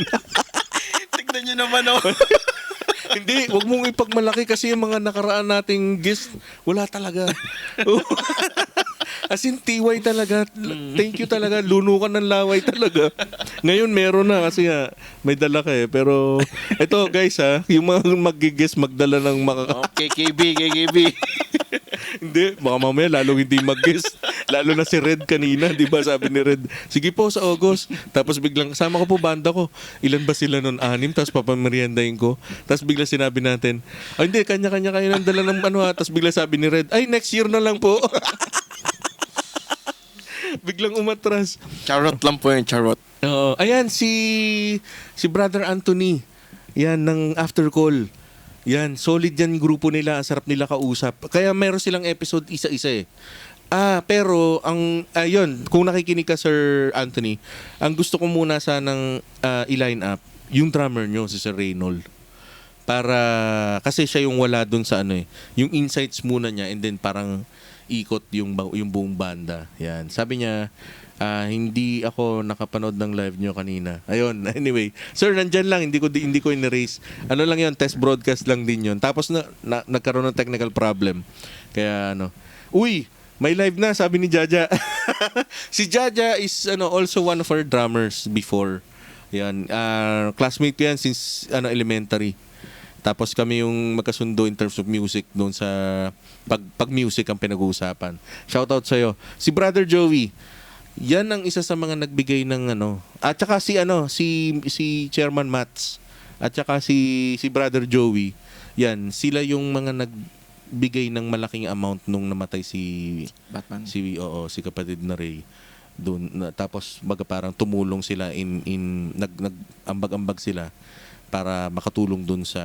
Tignan nyo naman Hindi, wag mong ipagmalaki kasi yung mga nakaraan nating guest, wala talaga. As in, TY talaga. Thank you talaga. Lunukan ng laway talaga. Ngayon, meron na kasi may dala ka eh. Pero, ito guys yung mga mag-guest, magdala ng KKB. Hindi, baka mamaya lalong hindi mag-guest. Lalo na si Red kanina, di ba? Sabi ni Red, sige po sa August. Tapos biglang, sama ko po banda ko. Ilan ba sila nun? 6, tapos papameriendahin ko. Tapos biglang sinabi natin, hindi, kanya-kanya kayo nang dala ng Tapos biglang sabi ni Red, ay, next year na lang po. Biglang umatras. Charot lang po yun, charot. Ayan, si Brother Anthony. Yan, ng After Call. Yan, solid yan yung grupo nila. Ang sarap nila kausap. Kaya meron silang episode isa-isa eh. Pero, yun, kung nakikinig ka, Sir Anthony, ang gusto ko muna sanang i-line up, yung drummer nyo, si Sir Reynold. Para, kasi siya yung wala dun sa yung insights muna niya, and then parang ikot yung buong banda. Yan. Sabi niya, hindi ako nakapanood ng live nyo kanina. Ayun, anyway. Sir, nandyan lang, hindi ko in-erase. Ano lang yun, test broadcast lang din yun. Tapos nagkaroon ng technical problem. Kaya uy, may live na, sabi ni Jaja. Si Jaja is also one of our drummers before. Yan, classmate ko yan since elementary. Tapos kami yung magkasundo in terms of music doon sa pag music ang pinag-uusapan. Shoutout sa'yo. Si Brother Joey, yan ang isa sa mga nagbigay ng At saka si Chairman Mats at saka si Brother Joey. Yan, sila yung mga nagbigay ng malaking amount nung namatay si Batman. Si kapatid na Ray. Doon tapos parang tumulong sila nag-ambag-ambag sila para makatulong dun sa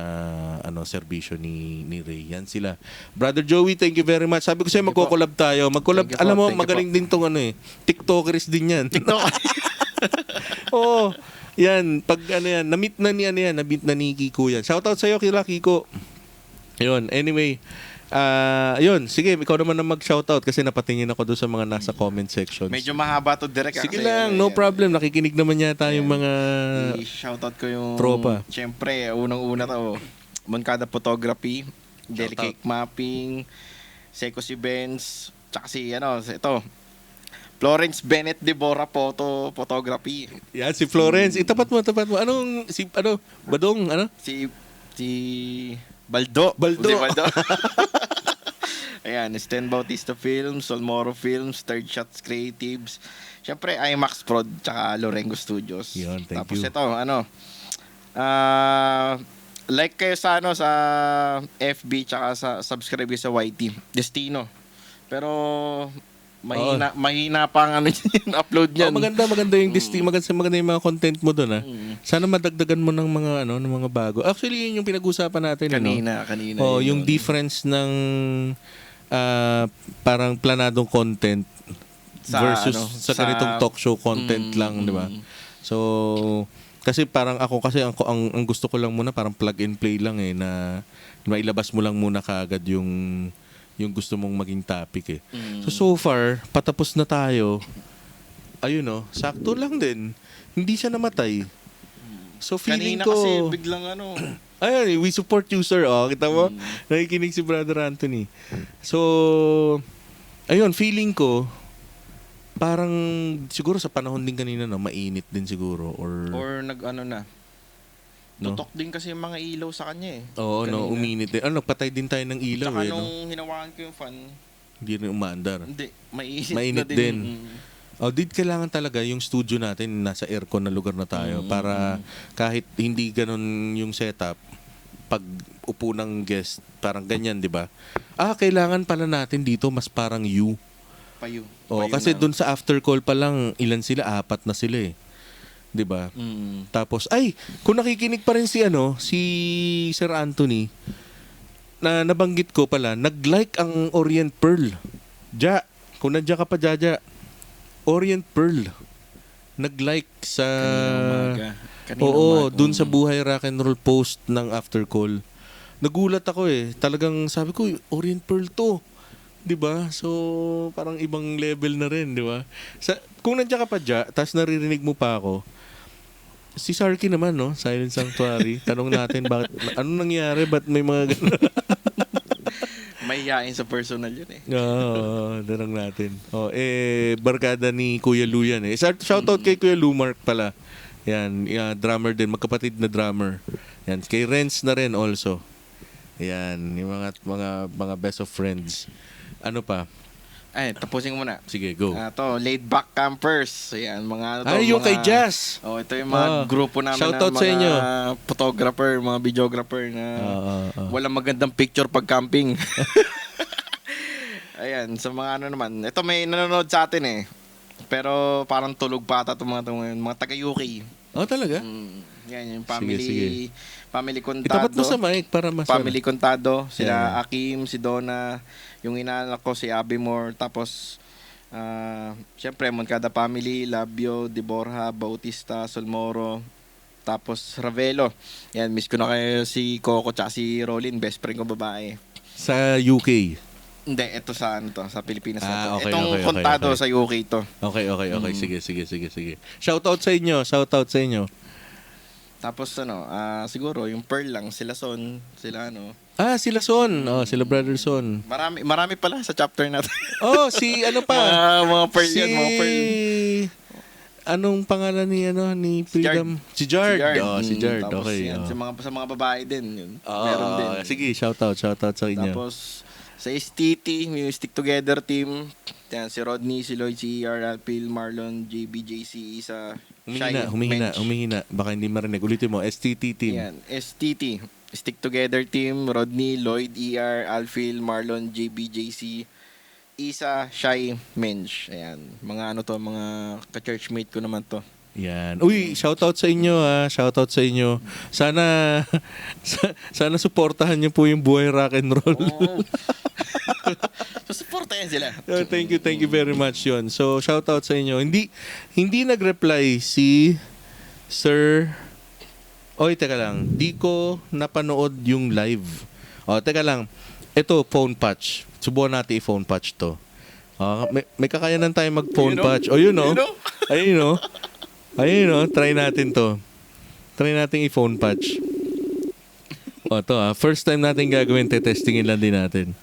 serbisyo ni Ray. Yan sila. Brother Joey, thank you very much. Sabi ko sa'yo, magko-collab tayo. Thank you po, Alam mo, thank you magaling din tong TikTokers din yan. TikTok. Oo. Yan, pag na-meet na ni Kiko yan. Shoutout sa'yo, Kiko. Yun, anyway. Yun, sige, ikaw naman ang mag-shoutout kasi napatingin ako doon sa mga nasa comment sections. Medyo mahaba to direct. Sige lang, no problem. Nakikinig naman yata yung mga I-shoutout ko yung tropa. Siyempre, unang-una to. Moncada Photography, Delicate Mapping, Secos Events, tsaka ito, Florence Bennett Deborah Photography. Yan, si Florence. Itapat mo. Badong, Si Baldo. Si Baldo. Ayan, Stan Bautista Films, Solmoro Films, Third Shots Creatives. Siyempre, IMAX Prod, tsaka Lorengo Studios. Yun, thank Tapos you. ito, like kayo sa sa FB, tsaka subscribe kayo sa YT. Destino. Pero, mahina pa ang yung upload niyan. Maganda yung maganda yung mga content mo doon. Sana madagdagan mo ng mga ng mga bago. Actually, yun yung pinag-usapan natin Kanina. yung difference ng parang planadong content versus sa ganitong talk show content lang, di ba? So, kasi parang ang gusto ko lang muna parang plug and play lang na mailabas mo lang muna kaagad yung gusto mong maging topic . So far, patapos na tayo. Ayun sakto lang din. Hindi siya namatay. So feeling Kanina ko kasi biglang ayun, we support you, sir. Kita mo? Nakikinig si Brother Anthony. So, ayun, feeling ko, parang siguro sa panahon din kanina, mainit din siguro. Or na. Tutok din kasi yung mga ilaw sa kanya . Oo, kanina. uminit din. Nagpatay din tayo ng ilaw . Tsaka nung hinawakan ko yung fan, hindi rin umaandar. hindi, mainit Mainit na din. Kailangan talaga yung studio natin nasa aircon na lugar na tayo para kahit hindi ganun yung setup, pag upo ng guest, parang ganyan, di ba? Kailangan pala natin dito mas parang Payo. Kasi dun sa after call pa lang, ilan sila? 4 na sila . Di ba? Tapos, kung nakikinig pa rin si Sir Anthony, na nabanggit ko pala, nag-like ang Orient Pearl. Kung nandiyan ka pa, Jaja, Orient Pearl. Nag-like sa... Kanina umaga. dun sa Buhay Rock and Roll post ng After Call. Nagulat ako . Talagang sabi ko, Orient Pearl to. 'Di ba? So, parang ibang level na rin, 'di ba? Kung nandiyan ka pa, tapos naririnig mo pa ako, si Sarky naman, Silent Sanctuary. Tanong natin, bakit, ano nangyari? Ba't may mga gano'n? Mahihain sa personal yun . Tanong natin. Barkada ni Kuya Lu yan . Shoutout kay Kuya Lu Mark pala. Yan, drummer din, magkapatid na drummer. Yan, kay Renz na rin also. Yan, yung mga best of friends. Ano pa? Tapusin ko muna. Sige, go. Laid Back Campers. Ayan, mga yung kay Jazz. Ito yung mga grupo namin shoutout na sa inyo. Photographer, mga videographer na walang magandang picture pag camping. Ayan, sa mga naman. Ito may nanonood sa atin . Pero parang tulog pa ata itong mga taga-UK. Talaga? Yan, yung family. Sige. Family Contado. Itapat mo sa mic para mas... Family Contado. Sila Yeah. Akim, si Donna, yung inaanak ko si Abimore. Tapos, syempre, Moncada Family, Labio, Deborah, Bautista, Solmoro. Tapos, Ravelo. Yan, miss ko na kayo si Coco tsaka si Rolin, best friend ko babae. Sa UK. Hindi, ito sa ano to, sa Pilipinas na to. Okay, Itong okay. kontado sa UK to. Okay. Sige. Shoutout sa inyo. Tapos siguro yung Pearl lang, sila Son, sila ano. Sila Son. Sila Brother Son. Marami pala sa chapter natin. Si ano pa? mga Pearl yan, mga Pearl. Anong pangalan ni Freedom? Si Jard. Si Jard. Tapos Okay. yan, sa mga babae din yun. Meron din. Sige, shoutout sa inyo. Tapos sa STT, yung Stick Together team, yan, si Rodney, si Lloyd, si ER, Alpil, Marlon, JBJC, Isa, Humihina. Baka hindi marinig. Ulitin mo, STT team. Yan, STT. Stick Together team, Rodney, Lloyd, ER, Alfil, Marlon, JBJC, Isa, Shy, Mensch. Ayan. Mga ka-churchmate ko naman to. Yan. Uy, shoutout sa inyo Shoutout sa inyo. Sana suportahan niyo po yung Buhay Rock and Roll. Oo. So, supportahan sila. Thank you very much yun. So, shoutout sa inyo. Hindi nag-reply si Sir... Oy, teka lang. Di ko napanood yung live. Teka lang. Ito, phone patch. Subukan natin i-phone patch to. May kakayanan tayo mag-phone patch. Yun o. Ayun o. Try natin to. Try natin i-phone patch. To first time natin gagawin, testingin lang din natin.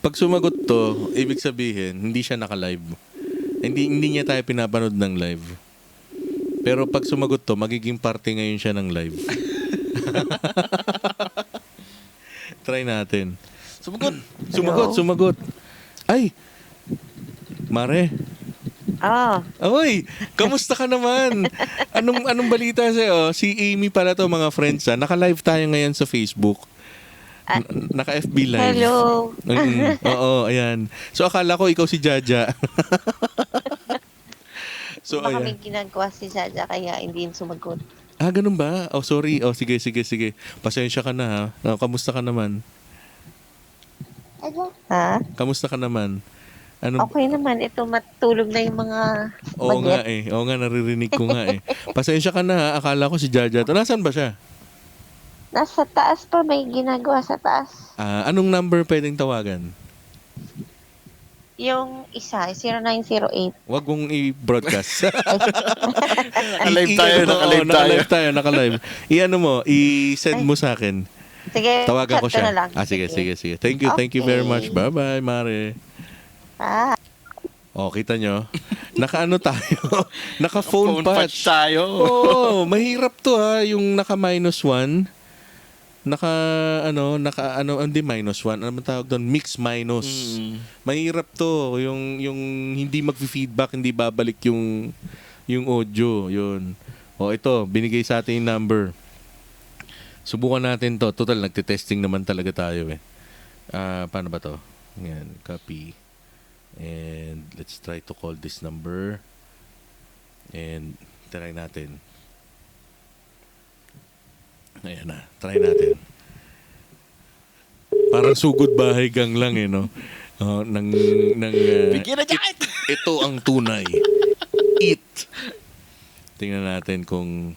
Pag sumagot to, ibig sabihin, hindi siya naka-live. Hindi niya tayo pinapanood ng live. Pero pag sumagot to, magiging parte ngayon siya ng live. Try natin. Sumagot. Ay! Mare. Oy, kamusta ka naman? Anong balita sa'yo? Si Amy pala to, mga friends. Naka-live tayo ngayon sa Facebook. Naka-FB live. Hello. Oo, ayan. So, akala ko ikaw si Jaja. So, Baka ayan. may ginagawa si Jaja kaya hindi yun sumagot. Ganun ba? Sorry. Sige. Pasensya ka na ha. Kamusta ka naman? Ha? Kamusta ka naman? Ano? Okay naman. Ito matulog na yung mga Oo nga baget. Oo nga, naririnig ko nga eh. Pasensya ka na ha. Akala ko si Jaja to. Nasaan ba siya? Nasa taas pa. May ginagawa sa taas. Anong number pwedeng tawagan? Yung isa, 0908. Wag mong i-broadcast. Naka-live tayo. Naka-live. I-ano mo, i-send mo sa akin. Sige, Tawagan ko chat siya. na lang. Sige. Thank you very much. Bye-bye, Mare. Kita nyo. Naka-ano tayo? Naka-phone patch. tayo. Mahirap to yung naka-1. Hindi -1. Ano man tawag doon? Mix minus. Mahirap to. Yung hindi mag-feedback, hindi babalik yung audio. Yun. Ito, binigay sa atin yung number. Subukan natin to. Total, nagte-testing naman talaga tayo eh. Paano ba to? Yan, copy. And let's try to call this number. And try natin. Ayan na, try natin. Parang sugod bahay gang lang no? Bigyan na dyan! Ito ang tunay. Eat. Tingnan natin kung...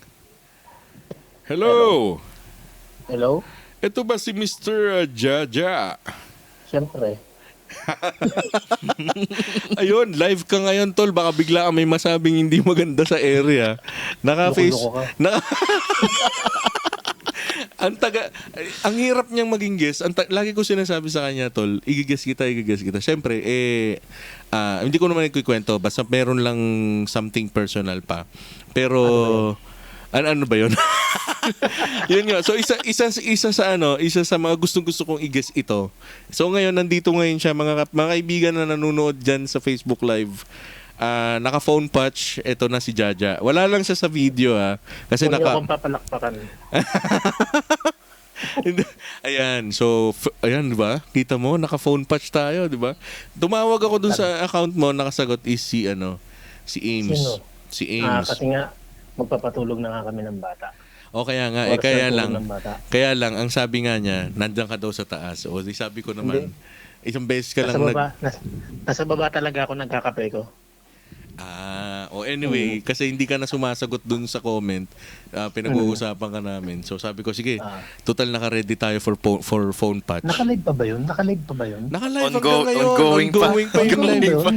Hello! Hello? Ito ba si Mr. Jaja? Siyempre. Ayun, live ka ngayon, tol. Baka bigla may masabing hindi maganda sa area. Naka-face... Loko-loko Ang hirap niyang maging guest. Lagi ko sinasabi sa kanya, tol, igigest kita. Siyempre, hindi ko naman ikukwento. Basta meron lang something personal pa. Pero, ano ba yun? Yun nga. So, isa sa mga gustong-gusto kong i-guest ito. So, ngayon, nandito ngayon siya. Mga kaibigan na nanonood dyan sa Facebook Live. Naka-phone patch, ito na si Jaja. Wala lang siya sa video kasi Huwag niyo akong papalakpakan. Ayan, so ayan, 'di ba? Kita mo, naka-phone patch tayo, 'di ba? Tumawag ako dun sa account mo, nakasagot is si Ames. Sino? Si Ames. Kasi nga, magpapatulog na nga kami ng bata. Kaya nga, Oras kaya ng tulog lang. ng bata. Kaya lang, ang sabi nga niya, nandiyan ka daw sa taas. O, di sabi ko naman, isang beses ka Nasa lang baba, nasa baba talaga ako nagkakape ko. Anyway, kasi hindi ka na sumasagot dun sa comment, pinag-uusapan ka namin. So sabi ko, sige, total naka-ready tayo for phone patch. Naka-live pa ba yun? Naka-live pa ba yun? Naka-live Ongo- hanggang ngayon. ongoing pa. Pa yung Ongoing live. pa yun?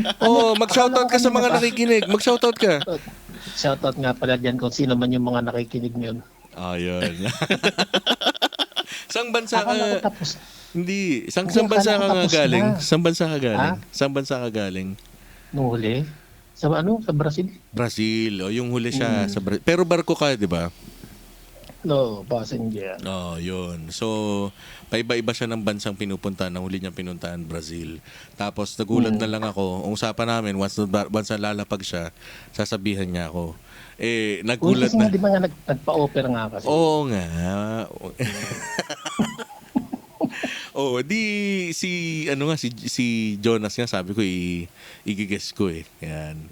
Mag-shoutout ka sa mga nakikinig. Mag-shoutout ka. Shoutout nga pala dyan kung sino man yung mga nakikinig ngayon. Ayun. Sang bansa Akala ko ka? tapos. Hindi. Sang Hindi, bansa akala ka ko nga tapos galing? na. Sang bansa ka galing? Ha? Sang bansa ka galing? Nung huli. Sa ano? Sa Brazil? Brazil. O yung huli siya sa Brazil. Pero barko ka, di ba? No, passenger. Oh, yun. So, paiba-iba siya ng bansang pinupunta. Nang huli niyang pinuntahan, Brazil. Tapos, nagulat na lang ako. Ang usapan namin, once na lalapag siya, sasabihan niya ako. Uy, Nagulat kasi nga, na. di ba nga nagpa-offer nga kasi? Oo nga. Di si Jonas nga sabi ko igigess ko eh. Yan.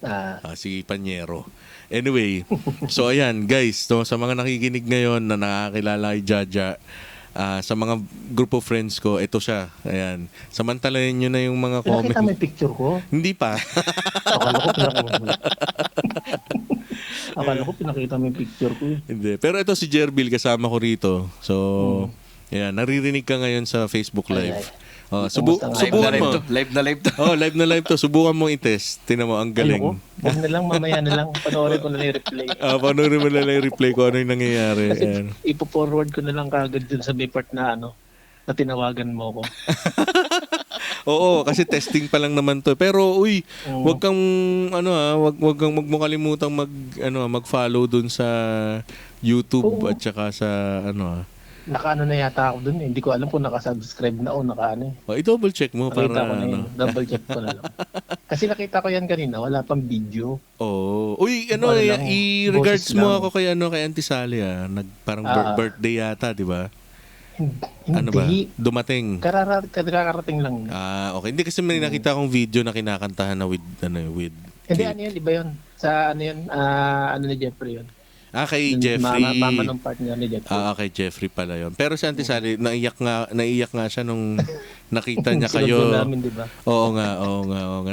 Si Panyero. Anyway, so ayan guys, so, sa mga nakikinig ngayon na nakakilala kay Jaja, sa mga group of friends ko, ito siya. Ayan. Samantalahin nyo na yung mga comment. Nakita mo yung picture ko? Hindi pa. Akala ko pinakita mo yung picture ko eh. Hindi. Pero ito si Jerbil kasama ko rito. So, ayan, naririnig ka ngayon sa Facebook Live. Kamusta nga? Subukan mo. Live na live to. Live na live to. Subukan mo i-test. Tingnan mo, ang galing. Ayoko. Huwag na lang, mamaya na lang. Panoorin ko na lang yung replay. Panoorin mo na lang yung replay ko ano yung nangyayari. Kasi Ayan. ipo-forward ko na lang kagad dun sa may part na na tinawagan mo ko. Oo, kasi testing pa lang naman to. Pero wag kang wag mo kalimutang mag-follow dun sa YouTube at saka sa Naka na yata ako dun eh. Hindi ko alam kung naka-subscribe na o naka i-double check mo Nakita para ko na yun. Double check ko na lang. Kasi nakita ko yan kanina, wala pang video. i-regards boses mo lang. ako kay kay Auntie Sally parang birthday yata, di ba? Ano ba? Hindi. Dumating. Kararating lang. Okay. Hindi kasi may nakita akong video na kinakantahan na with Hindi, Kate. ano yun, iba yun. Sa yun, ni Jeffrey yun. Kay Yung Jeffrey. Mama ng part niya ni Jeffrey. Kay Jeffrey pala yun. Pero si Auntie Sally, naiyak nga siya nung nakita niya kayo. Sinugod namin, di ba? Oo nga.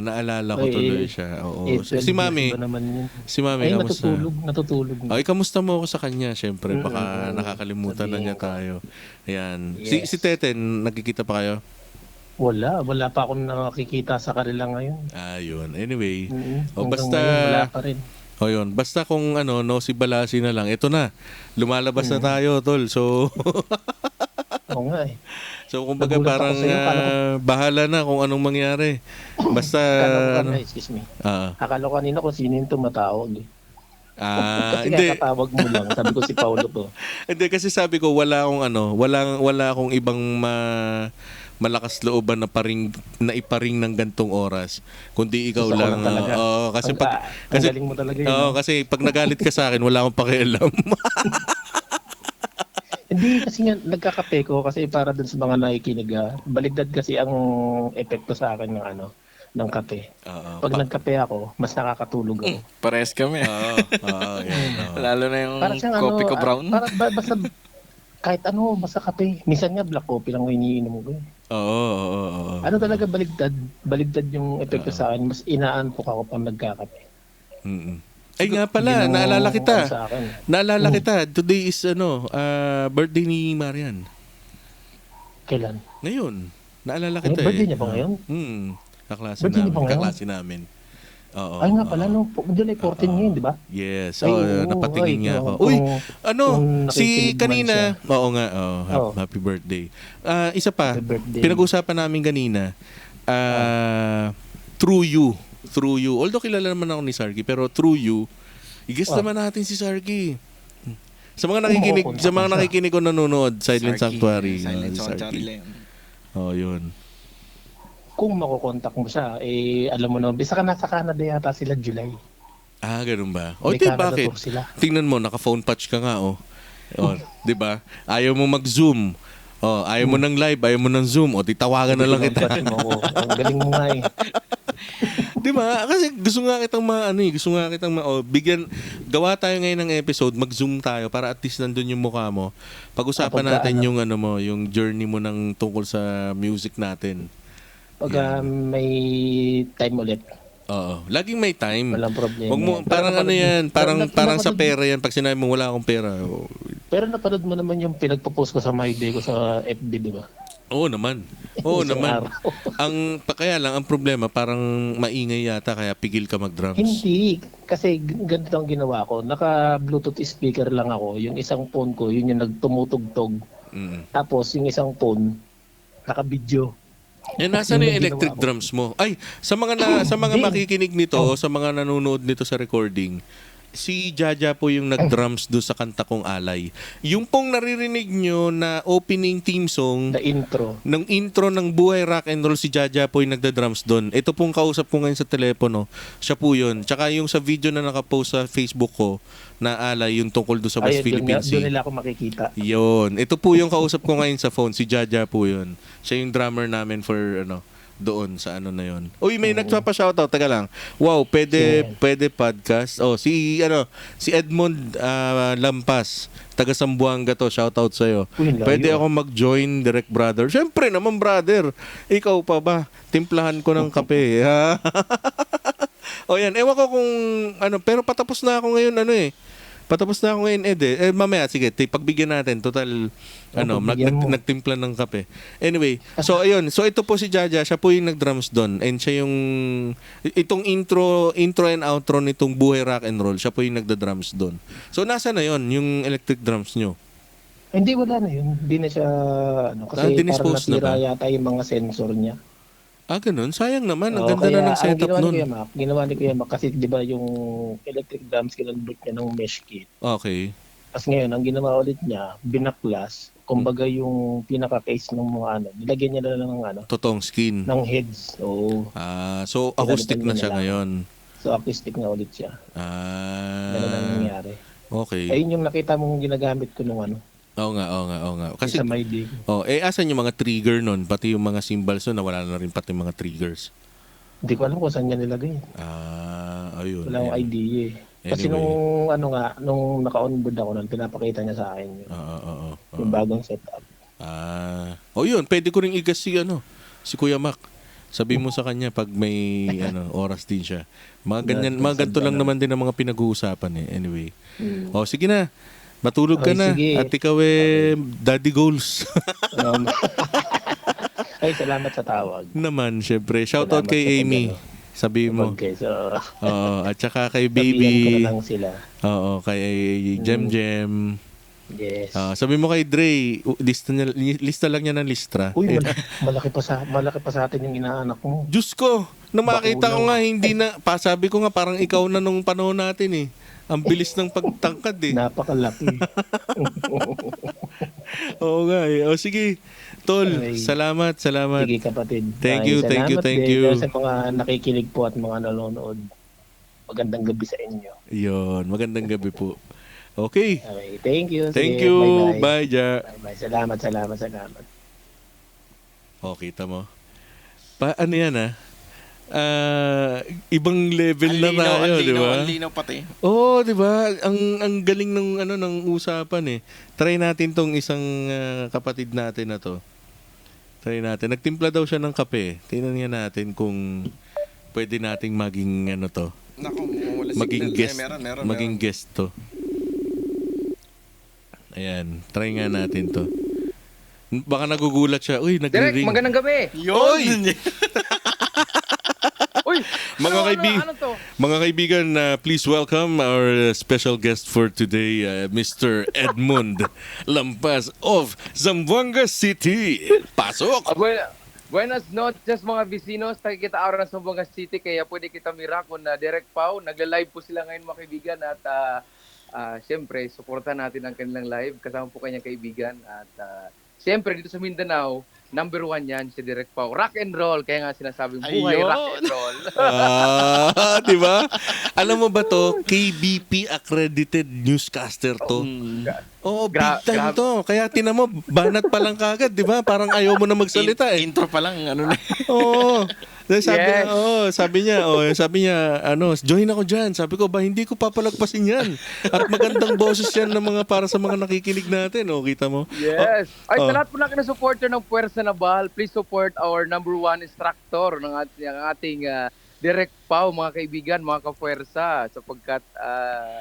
Naalala ko tuloy siya. Oo. Si Mami, Ba naman yun? Mami, Ay, kamusta? natutulog. Kamusta mo ako sa kanya? Siyempre, baka nakakalimutan na niya tayo. Ayan. Yes. Si Teten, nagkikita pa kayo? Wala pa akong nakikita sa kanila ngayon. Yun. Anyway. Hanggang Basta, ngayon, wala pa rin. yun. Basta kung no si Balasi na lang. Ito na. Lumalabas na tayo, tol. So, Oo nga eh. so kumbaga Nagulat ako parang sa'yo, bahala na kung anong mangyari. Basta, Excuse me. ah, Akala ko kanina kung sino yung tumatawag eh. Kasi hindi. kakatawag mo lang. Sabi ko si Paulo to. Hindi kasi sabi ko wala akong ibang malakas looban na iparing ng gantong oras kundi ikaw Gusto ko lang. lang talaga. Kasi Ang galing mo talaga yun. kasi pag nagalit ka sa akin wala akong pakialam. Hindi kasi nga nagkakape ko kasi para dun sa mga nakikinig. Baligtad kasi ang epekto sa akin ng kape. Pag nagkape ako, mas nakakatulog ako. Pares kami. Yan. Lalo na yung Para siyang coffee ko brown. Basta kahit basta kape. Minsan nga black coffee lang iniinom ko. Oo. Ano talaga baligtad yung epekto sa akin. Mas inaantok ako pag nagkakape. Ay nga pala, Yun ang naalala kita. sa akin. Naalala kita. Today is birthday ni Marian. Kailan? Ngayon. Naalala kita Birthday niya ba ngayon? Kaklase Birthday niya namin. ba ngayon? Kaklase namin. Oo. Ay nga pala, July 14 ngayon, di ba? Yes. Ay, oo, napatingin ay, niya ako. oo. Uy, kung si nakikinig man kanina. siya. Oo nga. Oo. Happy birthday. Isa pa. Happy birthday. Pinag-usapan namin kanina. Through you. Although kilala naman ako ni Sarky, pero through you, i-guess naman natin si Sarky. Sa mga nakikinig o nanonood, Silent Sanctuary. Silent si Sanctuary Sarky. lang. Yun. Kung makukontak mo siya, alam mo naman, bisa ka nasa Canada yata sila July. Ganun ba? May Di Canada bakit? tour sila. Tingnan mo, naka-phone patch ka nga, di ba? Ayaw mo mag-zoom. Ayaw mo ng live, ayaw mo ng Zoom. Di tawagan na lang kita. Ang galing mo nga eh. Di ba? Kasi gusto nga kitang bigyan, gawa tayo ngayon ng episode, mag-zoom tayo para at least nandun yung mukha mo. Pag-usapan natin yung yung journey mo ng tungkol sa music natin. Pag may time ulit. Oo. Laging may time. Walang problema. Wag mo, parang ano yan, parang sa pera yan. Pag sinabi mo wala akong pera. Pero napanood mo naman yung pinagpo-post ko sa My Day ko sa FB, di ba? Oo naman. Oo Isang naman. araw. Kaya lang, ang problema, parang maingay yata, kaya pigil ka mag-drums. Hindi. Kasi ganito ang ginawa ko. Naka-Bluetooth speaker lang ako. Yung isang phone ko, yun yung nagtumutugtog. Mm. Tapos yung isang phone, naka-video. Nasaan Yun yung ang electric ginawa ko. drums mo? Ay, sa mga makikinig nito, o sa mga nanonood nito sa recording, si Jaja po yung nag-drums do sa kanta kong Alay. Yung pong naririnig nyo na opening theme song The intro. ng intro ng Buhay Rock and Roll, si Jaja po yung nagda-drums doon. Ito pong kausap ko ngayon sa telepono, siya po yun. Tsaka yung sa video na nakapost sa Facebook ko na Alay, yung tungkol do sa West Ayun, Philippine doon Sea. nila ako makikita. Yun. Ito po yung kausap ko ngayon sa phone, si Jaja po yun. Siya yung drummer namin for doon sa ano na yun. Uy, may nagpapa-shoutout. Teka lang. Wow, pwede podcast. Oh, si Edmond Lampas, taga Sambuanga to. Shoutout sa iyo. Uy, layo. Pwede ako mag-join direct brother. Syempre naman brother. Ikaw pa ba? Timplahan ko ng kape. Ha? O yan, ewan ko kung pero patapos na ako ngayon Patapos na ako ngayon, Ed. Mamaya, sige, pagbigyan natin. Total, pagbigyan mo. nagtimpla ng kape. Anyway, so ayun. So ito po si Jaja, siya po yung nag-drums doon. And siya yung, itong intro and outro nitong Buhay Rock and Roll, siya po yung nagda-drums doon. So nasa na yon yung electric drums nyo? Hindi, wala na yun. Hindi na siya, kasi parang dinispose na natira ba? yata yung mga sensor niya. Ganun. Sayang naman. Ang Oo, ganda na ng setup ang nun. ginawa ni Kuya Mac, kasi di ba yung electric drums, kinonvert niya ng mesh kit. Okay. Tapos ngayon, ang ginawa ulit niya, binaklas, kumbaga yung pinaka-case ng mga nilagyan niya na lang ng Totoong skin. ng heads. Oo. So acoustic na Pinalitan siya niya ngayon. So acoustic na ulit siya. Ganun ang nangyari. Okay. Ayun yung nakita mong ginagamit ko nung Oo nga. Kasi, sa My Day. asan yung mga trigger nun? Pati yung mga cymbals nun, nawala na rin pati mga triggers. Hindi ko alam kung saan niya nilagay. Ayun. Wala akong idea eh. Kasi Anyway. nung naka-onboard ako nun, pinapakita niya sa akin Oo. yung bagong setup. Yun, pwede ko rin igas si Kuya Mac. Sabi mo sa kanya pag may oras din siya. Mga ganito lang naman din ang mga pinag-uusapan eh. Anyway. Sige na. Matulog ka Okay, na. sige. At ikaw daddy goals. Ay, salamat sa tawag. Naman, syempre. Shoutout Salamat kay sa Amy. Sabi mo. Okay, so Oo, at saka kay sabihan ko Baby. na lang sila. Oo, kay Jem. Yes. Sabi mo kay Dre, lista lang niya ng listra. Uy, malaki pa sa atin yung inaanak mo. Diyos ko, nang makita ko Bakulaw. nga, hindi na, sabi ko nga parang ikaw na nung panahon natin eh. Ang bilis ng pagtangkad eh. Napakalaki. Oo nga eh. Sige, Tol, Okay. salamat. Sige kapatid. Thank you. Salamat Thank din you. sa mga nakikinig po at mga nanonood. Magandang gabi sa inyo. Yun, magandang gabi po. Okay. Okay, thank you. Thank Sige, you. Bye-bye. Bye, Ja. Bye-bye. Salamat. Kita mo. Ano yan ibang level na tayo, di ba? Ang linaw pati. Oo, di ba? Ang galing ng usapan eh. Try natin tong isang kapatid natin na to. Try natin. Nagtimpla daw siya ng kape. Tingnan nga natin kung pwede nating maging Naku, wala maging signal. guest. Meron. Maging guest to. Ayan, try nga natin to. Baka nagugulat siya. Uy, Direk, nagre-ring. magandang gabi. Oy! Uy, ano to? Mga kaibigan, please welcome our special guest for today, Mr. Edmond Lampas of Zamboanga City. Pasok! Buenas noches mga vecinos. Takikita araw ng Zamboanga City kaya pwede kita mira kung Direk Pau. Nagla-live po sila ngayon mga kaibigan at siyempre, supportan natin ang kanilang live. Kasama po kanyang kaibigan at siyempre dito sa Mindanao, number 1 yan si Direk Pau. Rock and roll. Kaya nga sinasabing buhay Ayun. rock and roll. Di ba? Alam mo ba to? KBP accredited newscaster to. Oo, big time to. Kaya tinan mo, banat pa lang kagad, di ba? Parang ayaw mo na magsalita eh. Intro pa lang, na. Oo. Yes. Sabi niya, join ako dyan. Sabi ko, hindi ko papalagpasin yan. At magandang boses yan ng mga para sa mga nakikinig natin. Kita mo? Yes. Ay, sa lahat po na supporter ng Puwersa na Bahal, please support our number 1 instructor ng ating Direk Pau, mga kaibigan, mga kapuwersa, sapagkat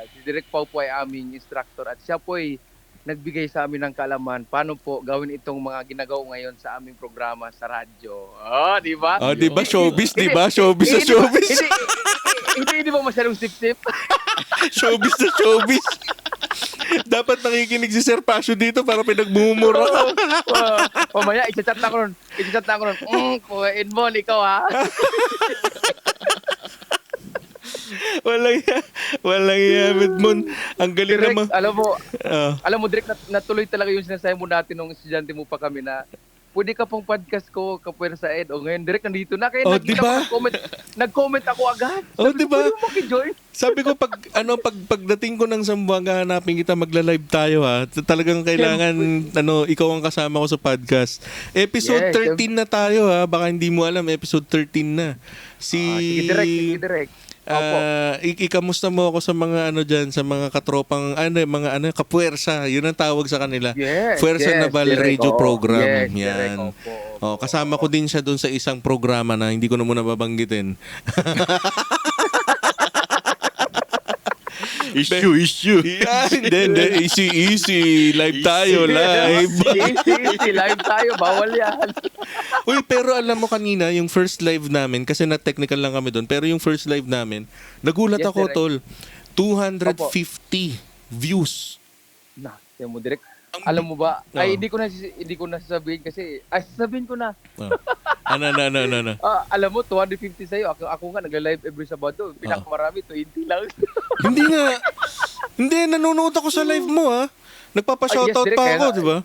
si Direk Pau po ay aming instructor at siya po ay nagbigay sa amin ng kaalaman paano po gawin itong mga ginagawa ngayon sa aming programa sa radyo. Oh, di ba? Oh, di ba? Showbiz, di ba? Hindi- Showbiz na hindi- showbiz. Hindi ba masyadong sip-sip? Showbiz na showbiz. Dapat nakikinig si Sir Pasio dito para pinagmumura ka. Mamaya, i-chat na ko nun. Kuhain mo, ikaw ha. Walang iya, Edmond. Ang galing Direk, naman. alam mo, Direk, natuloy talaga yung sinasabi mo natin nung estudyante mo pa kami na pwede ka pong podcast ko, Kapuwersa Ed. O ngayon, Direk, nandito na. Kaya Oh, nakita diba? ko, nag-comment ako agad. Oh, diba? Pwede mo makijoin. Sabi ko pagdating ko ng Zamboanga, hanapin kita, magla-live tayo ha. Talagang kailangan ikaw ang kasama ko sa podcast. Episode Yes, 13 na tayo ha. Baka hindi mo alam, episode 13 na. Sige, Direk. Opo. Ikamusta mo ako sa mga diyan, sa mga katropang mga kapuwersa, yun ang tawag sa kanila. Yes, Puwersa Naval Direk, Radio oo. Program. Yes, Direk, Yan. opo. Oh, kasama ko din siya doon sa isang programa na hindi ko na muna babanggitin. Issue. Hindi. Easy. Live tayo, live. Easy, live tayo. Bawal yan. Uy, pero alam mo kanina, yung first live namin, kasi na-technical lang kami doon, pero yung first live namin, nagulat Yes, ako, direct. tol. 250 views. Na, yan mo, Direk. Alam mo ba? Oo. Ay, hindi ko na sasabihin kasi, sasabihin ko na. Oh. Ano. Alam mo, 250 sa'yo. Ako nga, nagla-live every Sabado. Pinakamarami, 20 lang. Hindi nga. Hindi, nanonood ako sa live mo, ha? Nagpapa-shoutout Direk, pa kaya ako, nga. di ba?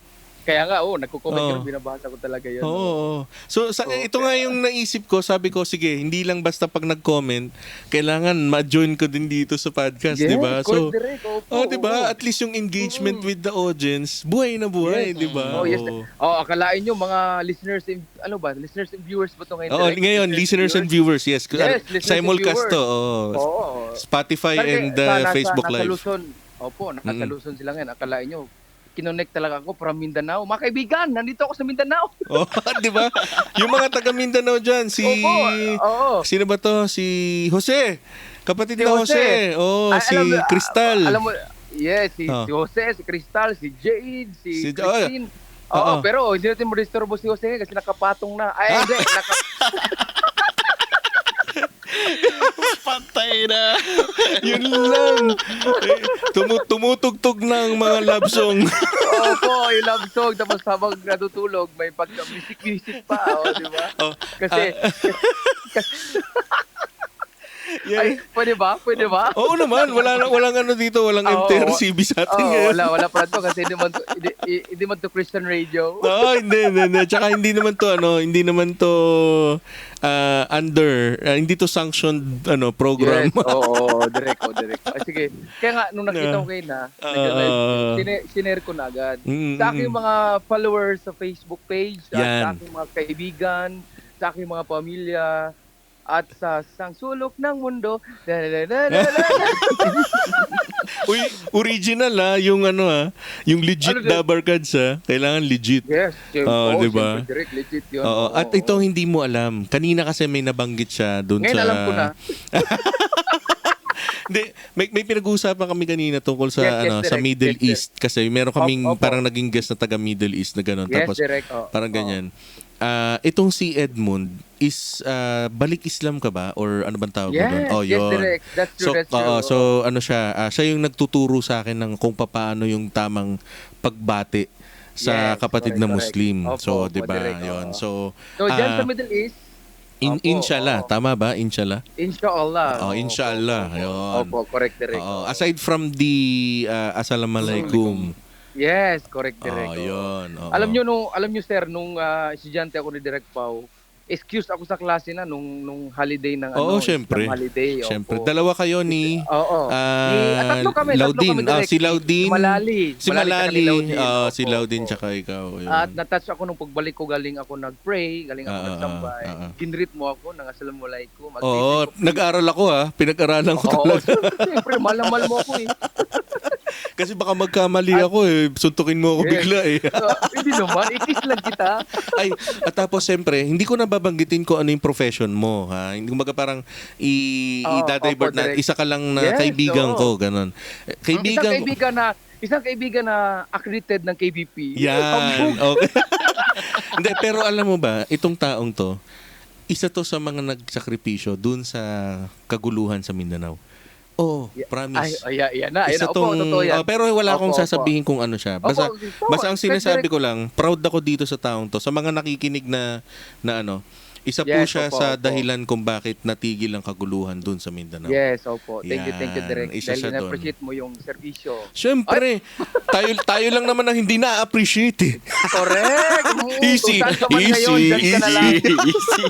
Kaya nga, nagko-comment Oo. yun, binabasa ko talaga yun. Oo. So, ito Okay. nga yung naisip ko. Sabi ko, sige, hindi lang basta pag nag-comment, kailangan ma-join ko din dito sa podcast, Yes, di ba? So, correct, Direk. Opo, di ba? oo. At least yung engagement with the audience, buhay na buhay, di ba? Oh, yes. Oo. Akalain nyo mga listeners listeners and viewers ba to ngayon? Oo, Direk? ngayon, listeners and viewers, yes. Yes, listeners and Simulcast viewers. to. Oo. Oo. Spotify and Facebook Live. Nasa Luzon sila ngayon. Akalain nyo, kinonect talaga ako from Mindanao. Mga kaibigan, nandito ako sa Mindanao. Oh, di ba? Yung mga taga Mindanao dyan, Oo. sino ba to? Si Jose. Kapatid Si na Jose. Jose. Oh, Ay, si Crystal. Crystal. Alam mo, yes, si Oh. Jose, si Crystal, si Jade, si Si- Christine. Oo. Pero hindi natin mo disturbo si Jose kasi nakapatong na. Ay, hindi. Patay na. Yun lang. Tumutugtog ng mga love song. Opo, yung love song. Tapos habang natutulog, may pagka-music-music pa. Di ba? Oh, Kasi, yan. pwede ba? Oo naman, walang ano dito, walang Oo. MTRCB sa atin ngayon. Wala pa to kasi hindi man to Christian radio. Oo, hindi. Tsaka hindi naman to hindi to sanctioned program. Yes, oo, direct. Sige, kaya nga, nung nakita ko kayo na, sinare ko na agad. Sa aking mga followers sa Facebook page, at Yan. sa aking mga kaibigan, sa aking mga pamilya, at sa sang sulok ng mundo. Uy, original yung yung legit Ano, Dabar Cards kailangan legit. Yes, Oo, diba? siyempre, direct, legit yun. Oo, at ito hindi mo alam. Kanina kasi may nabanggit siya doon Ngayon sa alam ko na. Hindi, may pinag-uusapan kami kanina tungkol sa Yes, sa direct. Middle Yes, East kasi meron kaming Opo. parang naging guest na taga Middle East na gano'n. Yes, Tapos direct. parang ganyan. Itong si Edmund is balik Islam ka ba or ano bang tawag mo doon? Yes, Oh, yes, yun. direct. That's true, that's true. So ano siya yung nagtuturo sa akin ng kung paano yung tamang pagbati sa Yes, kapatid correct, na correct. Muslim. Opo, So, 'di ba? direct, Yun. oo. So Dyan sa Middle East, Opo, inshallah, oo. tama ba? Inshallah. inshallah. Oh, inshallah. Yun. Opo, correct, direct. Oo. Aside from the assalamualaikum. Yes, correct, direct. Oh, yun. Oo. Alam nyo sir, nung estudyante ako ni Direct Pau, excuse ako sa klase na nung holiday ng Oo, syempre. Islam holiday. Opo. Siyempre, dalawa kayo ni Oo. Tatlo kami, Laudin. direct. Si Laudin. Si Malali. Si Malali Malali. tsaka ni Laudin. Si Opo, Laudin opo. tsaka ikaw. Yun. At natouch ako nung pagbalik ko, galing ako nag-pray, galing ako nagsambay. Ginreet mo ako ng assalamualaikum. Oo, nag-aral ako Pinag-aralan ko Oo, talaga. siyempre, malamal mo ako eh. Kasi baka magkamali ako eh. Suntukin mo ako Yes. bigla eh. Hindi naman, ikis lang kita. Ay, at tapos siyempre, hindi ko nababanggitin ko ano yung profession mo. Ha? Hindi ko parang i-divert opo, na direct. isa ka lang na Yes, kaibigan oo. ko. Ganun. Isang kaibigan na accredited ng KBP. Yan. Okay. Hindi, pero alam mo ba, itong taong to, isa to sa mga nagsakripisyo dun sa kaguluhan sa Mindanao. Oh, promise. Yan na. Isa Opo, tong, totoo yan. pero wala akong Opo, sasabihin kung ano siya. Basta, Opo, basta ang sinasabi direct- ko lang, proud ako dito sa taong to. Sa mga nakikinig na ano, isa po Yes, siya opo, sa opo. dahilan kung bakit natigil ang kaguluhan dun sa Mindanao. Yes, opo. Thank you, Yan, Direk. isa Dahil siya doon. na-appreciate mo yung serbisyo. Siyempre, tayo lang naman ang hindi na-appreciate eh. Correct! Easy, Kung saan ka man ngayon, dyan ka na lang. Easy.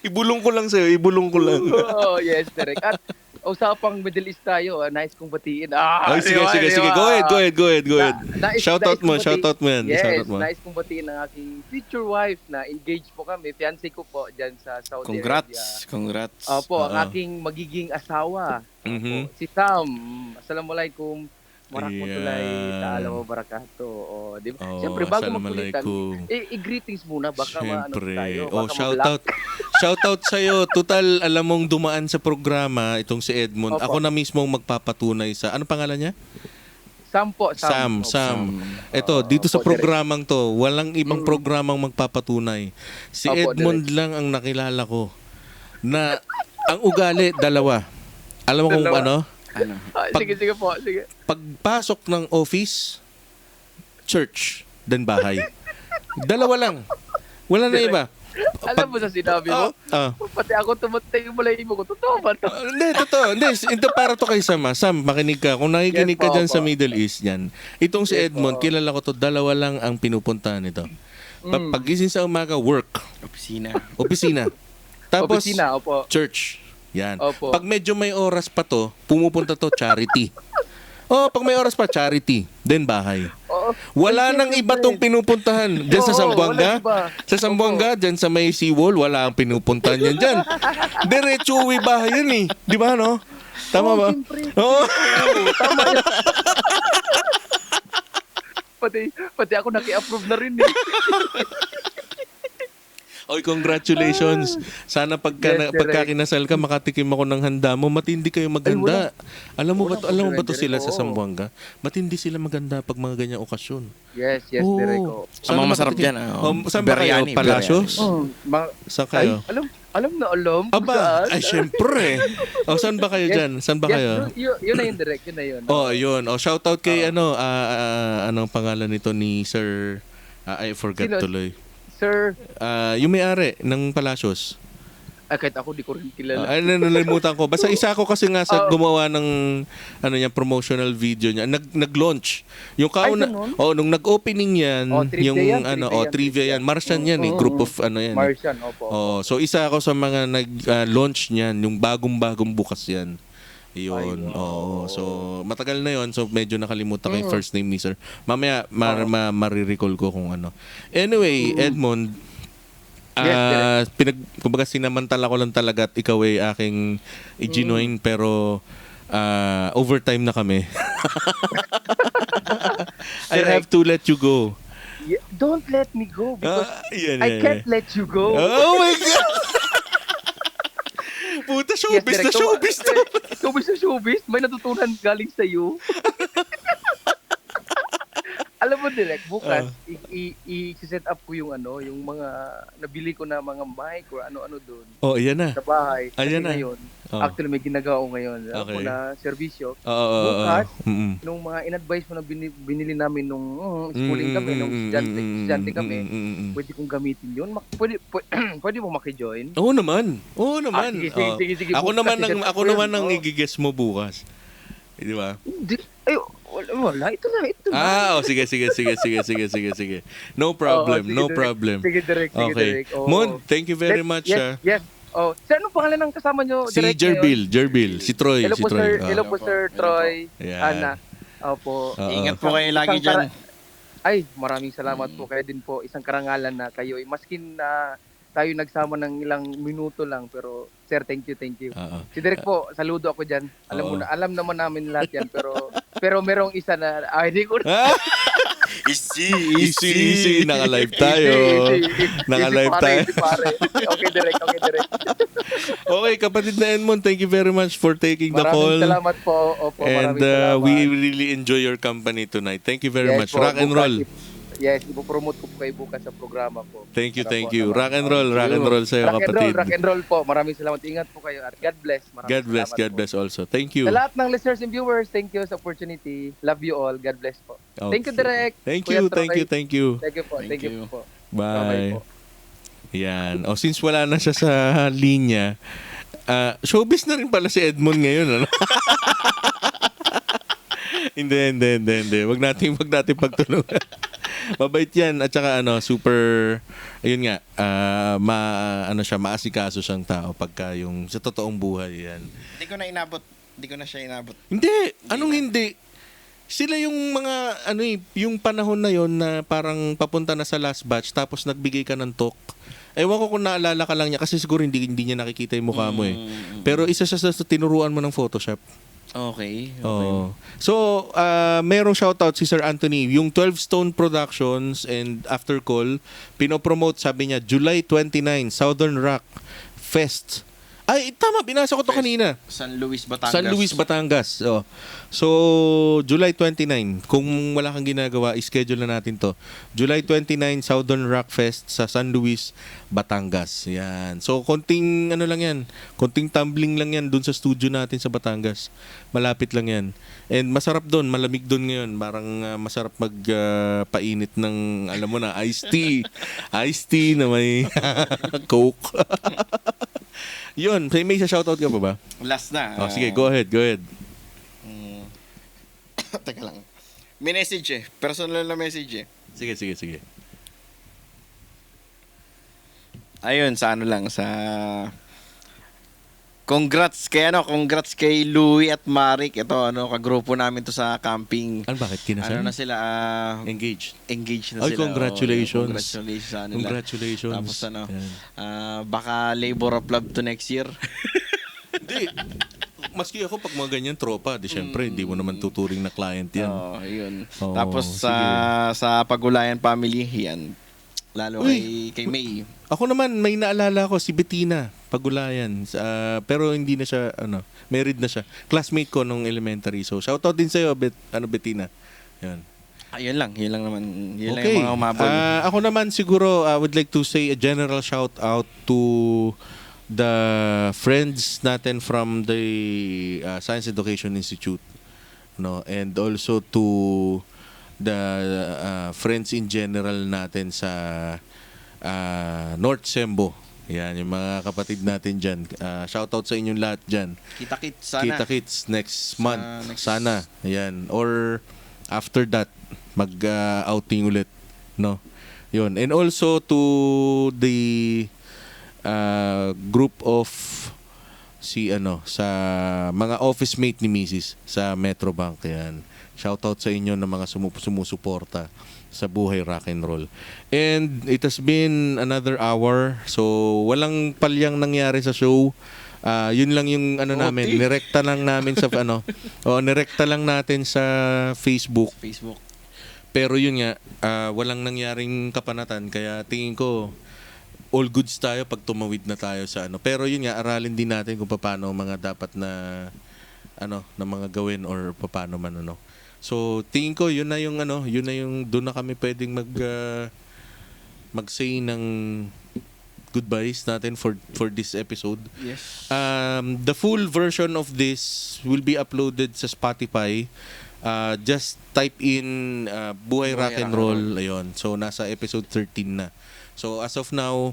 Ibulong ko lang sa'yo, ibulong ko lang. Oh, yes, Direk. At usapang Middle East tayo, nice kong batiin. Ay, sige, di ba, sige, di sige. ba? Go ahead. Nais kong Shoutout mo yan. Yes, Shoutout mo. nais kong batiin ng aking future wife na engaged po kami. Fiancé ko po dyan sa Saudi Arabia. Congrats. Opo, ang Oo. aking magiging asawa. Mhm. Opo, si Sam. Assalamualaikum. Marakmatullahi Yeah. ta'ala wa barakatuh. Oh, di ba? Oh, Siyempre, bago magkulitan, assalamualaikum. i-greetings muna. Baka maano Siyempre. tayo. Oh, Baka shoutout. Shoutout sa'yo. Total, alam mong dumaan sa programa itong si Edmond. Opo. Ako na mismo ang magpapatunay sa... Ano pangalan niya? Sam po. Sam. Opo. Ito, dito sa Opo, direct. programang to, walang ibang programang magpapatunay. Si Opo, Edmond lang ang nakilala ko na ang ugali, dalawa. Alam mo kung Dalawa. ano? Ano? Sige po. Sige. Pagpasok ng office, church, then bahay. Dalawa lang. Wala na iba. Alam mo sa sinabi mo? Pati ako tumatay yung malayo mo ko. Totoo ba to? Hindi, totoo. Hindi, ito para to kay Sam. Sam, makinig ka. Kung nakikinig Yes ka po, dyan sa po. Middle East yan, itong si Yes Edmond, po. kilala ko to, dalawa lang ang pinupuntahan nito. Pagising sa umaga, work, Opisina. opisina. Tapos, Opisina, opo. church. Yan. Opo. Pag medyo may oras pa to, pumupunta to charity. Pag may oras pa, charity. Then bahay. Oo. Wala nang iba tong pinupuntahan. Diyan sa Oo, Zamboanga. walang iba. Sa Zamboanga, diyan sa may seawall, wala ang pinupuntahan yan dyan. Diretso uwi bahay yan eh. Di ba, no? Tama ba? Siyempre. Oo. Tama yan. Pati ako naki-approve na rin eh. Oy, congratulations. Sana Yes, pagka direct. kinasal ka, makatikim ako ng handa mo. Matindi kayo maganda. Alam mo ba to, Walang sila problema, sa direct. Zamboanga? Matindi sila maganda pag mga ganyang okasyon. Yes, Oo. Direk. Oh. Ang mga masarap makatikim. dyan, Saan ba kayo? biryani, Palacios? Saan kayo? Alam na alam. kung Aba, saan. ay syempre. Saan ba kayo Yes. dyan? Saan ba Yes, kayo? yun na yun, Direk. Yun na yun. Yun. Shoutout kay anong pangalan nito ni Sir I forgot Sino? tuloy. Sir, Yung may-ari ng Palacios. kahit ako di ko rin kilala. Nalimutan ko. Basta isa ako kasi nga sa Oo. gumawa ng promotional video niya. Nag-launch. Yung kauna, ganun? nung nag-opening yan, Trivia yung yan, trivia yan. Martian yan eh, group of yan. Martian, opo. So isa ako sa mga nag-launch niyan, yung bagong bukas yan. Yun. Oo. So matagal na yon. So medyo nakalimutan ko yung first name ni Sir. Mamaya marirecall ko kung ano. Anyway, Edmond, kumbaga sinamantala ko lang talaga at ikaw ay aking i-genuine pero overtime na kami. I have to let you go. Yeah, don't let me go because Yan. I can't let you go. Oh my God! Puta, showbiz na Direk. showbiz to. Showbiz na showbiz. May natutunan galing sa'yo. Alam mo, Direk, bukas, i-set up ko yung yung mga nabili ko na mga mic or ano-ano doon Ayan na. sa bahay. Kasi Ayan na. ngayon, Oh. actually may ginagawa ko ngayon. Okay. Na serbisyo. Bukas, Mm-mm. Nung mga in-advise mo na binili namin nung schooling kami, nung estudyante kami, pwede kong gamitin yun. Pwede mo makijoin. Oo naman. Sige. Ako Bukas, naman i-set ang up ako ko yun. naman ang Oo. igigess mo bukas. Di ba? Ay, wala. Ito na. Sige. No problem, Oo, sige, no Direk. problem. Sige, Direk. Okay. Direk. Oo. Mon, thank you very much. Yes. Oh, sa anong pangalan ng kasama nyo? Si Direk, Jerbil, si Troy, Hello si po, Troy. sir. Hello po, Sir Troy. Yan. Ana. Opo. Oo. Ingat po kayo lagi Isang dyan. Ay, maraming salamat po. Kaya din po, isang karangalan na kayo. Maskin na tayo nagsama ng ilang minuto lang. Pero, sir, thank you. Oo. Si Derek po, saludo ako dyan. Oo. Alam naman namin lahat yan. Pero Pero merong isa na, hindi ko na. Ah, Easy. easy. Naka-live tayo. Naka-live tayo. Easy pare. Okay, direct. Okay, kapatid na Edmond, thank you very much for taking the call. Maraming salamat po. Opo, And maraming salamat. we really enjoy your company tonight. Thank you very much. po, Rock and bukas, roll. Yes, ipopromote ko po kayo bukas sa programa po. Thank you, Para thank po, you. salamat. Rock and roll sa'yo, kapatid. Rock and roll po. Maraming salamat. Ingat po kayo at God bless. Maraming salamat God po. bless also. Thank you. Sa lahat ng listeners and viewers, thank you sa opportunity. Love you all. God bless po. Thank you, Direk. Thank Kuya you, Troy. thank you, thank you. Thank you po. Thank Thank you you. po. Bye. Bye-bye po. Yan. Since wala na siya sa linya, showbiz na rin pala si Edmond ngayon, ano? Hindi. Wag natin pagtulungan. Mabait yan at saka super ayun nga maasikaso siyang tao pagka yung sa totoong buhay yan. Hindi ko na siya inabot. Hindi, anong hindi? Sila yung mga yung panahon na yon na parang papunta na sa last batch tapos nagbigay ka ng talk. Ewan ko kung naalala ka lang niya kasi siguro hindi niya nakikita yung mukha mo eh. Pero isa siya sa tinuruan mo ng Photoshop. Okay. Oh. So, merong shoutout si Sir Anthony. Yung 12 Stone Productions and After Call, pinopromote, sabi niya, July 29, Southern Rock Fest. Ay, tama, binasa ko to kanina. San Luis, Batangas. San Luis, Batangas. Oh. So, July 29. Kung wala kang ginagawa, ischedule na natin to. July 29, Southern Rock Fest sa San Luis, Batangas. Yan. So, konting lang yan. Konting tumbling lang yan dun sa studio natin sa Batangas. Malapit lang yan. And masarap dun. Malamig dun ngayon. Parang masarap magpainit ng, alam mo na, iced tea. Iced tea na may Coke. Yun, may isa shoutout ka pa ba? Last na. Sige, go ahead. Teka lang. May message eh. Personal na message eh. Sige. Ayun, sa congrats kay Louie at Marik. Ito, kagrupo namin to sa camping. Bakit? Kinasal? Na sila, Engaged na Ay, sila. congratulations. Congratulations sa nila. Congratulations. Tapos Yan. baka labor of love to next year. Hindi. Maski ako pag mga ganyan tropa, syempre, hindi mo naman tuturing na client yan. Yun. Oo, Tapos sige. sa Pagulayan family, yan. Lalo kay May. Ako naman, may naalala ko, si Bettina Pagulayan. Pero hindi na siya, married na siya. Classmate ko nung elementary. So, shoutout din sa'yo, Bettina. Yan. Yun lang naman. Yun lang Okay. yung mga umabol. Ako naman siguro, I would like to say a general shout out to the friends natin from the Science Education Institute, and also to the friends in general natin sa North Sembo. Yan, yung mga kapatid natin dyan. Shout out sa inyong lahat dyan. Kita-kits sana. Kita-kits next month. next- Sana. Yan. Or after that, mag-outing ulit. No? Yun. And also to the group of sa mga office mate ni Mrs. sa Metrobank. Yan. Shoutout sa inyo na mga sumusuporta sa buhay rock and roll. And it has been another hour. So, walang palyang nangyari sa show. Yun lang yung namin. Nirekta lang namin sa nirekta lang natin sa Facebook. Pero yun nga, walang nangyaring kapanatan. Kaya tingin ko, all goods tayo pag tumawid na tayo sa Pero yun nga, aralin din natin kung paano mga dapat na na mga gawin or paano man So, tingin ko yun na yung doon na kami pwedeng mag-say ng goodbyes natin for this episode. Yes. The full version of this will be uploaded sa Spotify. Just type in Buhay Rock and Roll. Ayun. So, nasa episode 13 na. So, as of now,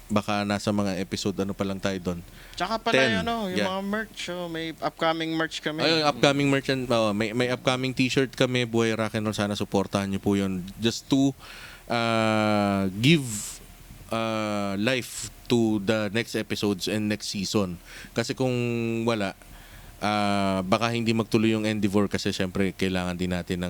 baka nasa mga episode pa lang tayo doon. Tsaka pala 10. yung mga merch. May upcoming merch kami. Ayun, upcoming merch. May upcoming t-shirt kami, Buhay Rock and Roll. Sana supportahan niyo po yun. Just to give life to the next episodes and next season. Kasi kung wala, baka hindi magtuloy yung Endeavor kasi syempre kailangan din natin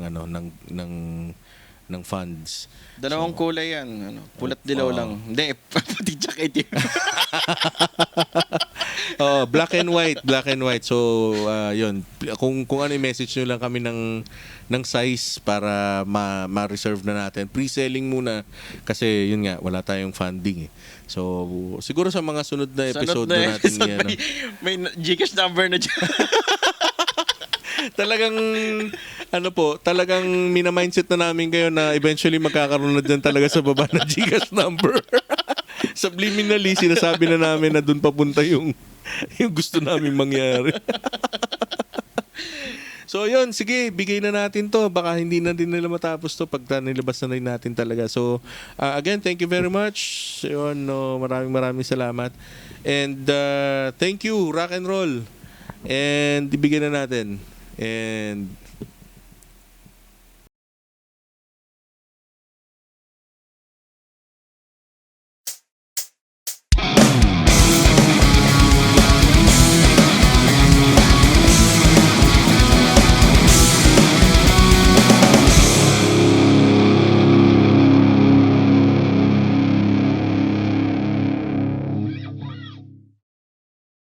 ng funds. Dalawang kulay yan. Pulat dilaw lang. Hindi, pati jacket yun. Oh, black and white. So, yun. Kung ano yung message nyo lang kami ng size para ma-reserve na natin. Pre-selling muna kasi yun nga, wala tayong funding eh. So, siguro sa mga sunod na episode na natin episode, yan. may Gcash number na dyan. Talagang mina-mindset na namin kayo na eventually magkakaroon na dyan talaga sa baba na Gcash number. Subliminally, sinasabi na namin na doon papunta yung gusto namin mangyari. So, yun. Sige, bigay na natin to. Baka hindi na din nila matapos to pag nilabas na rin natin talaga. So, again, thank you very much. Yun, maraming salamat. And thank you, rock and roll. And ibigay na natin. And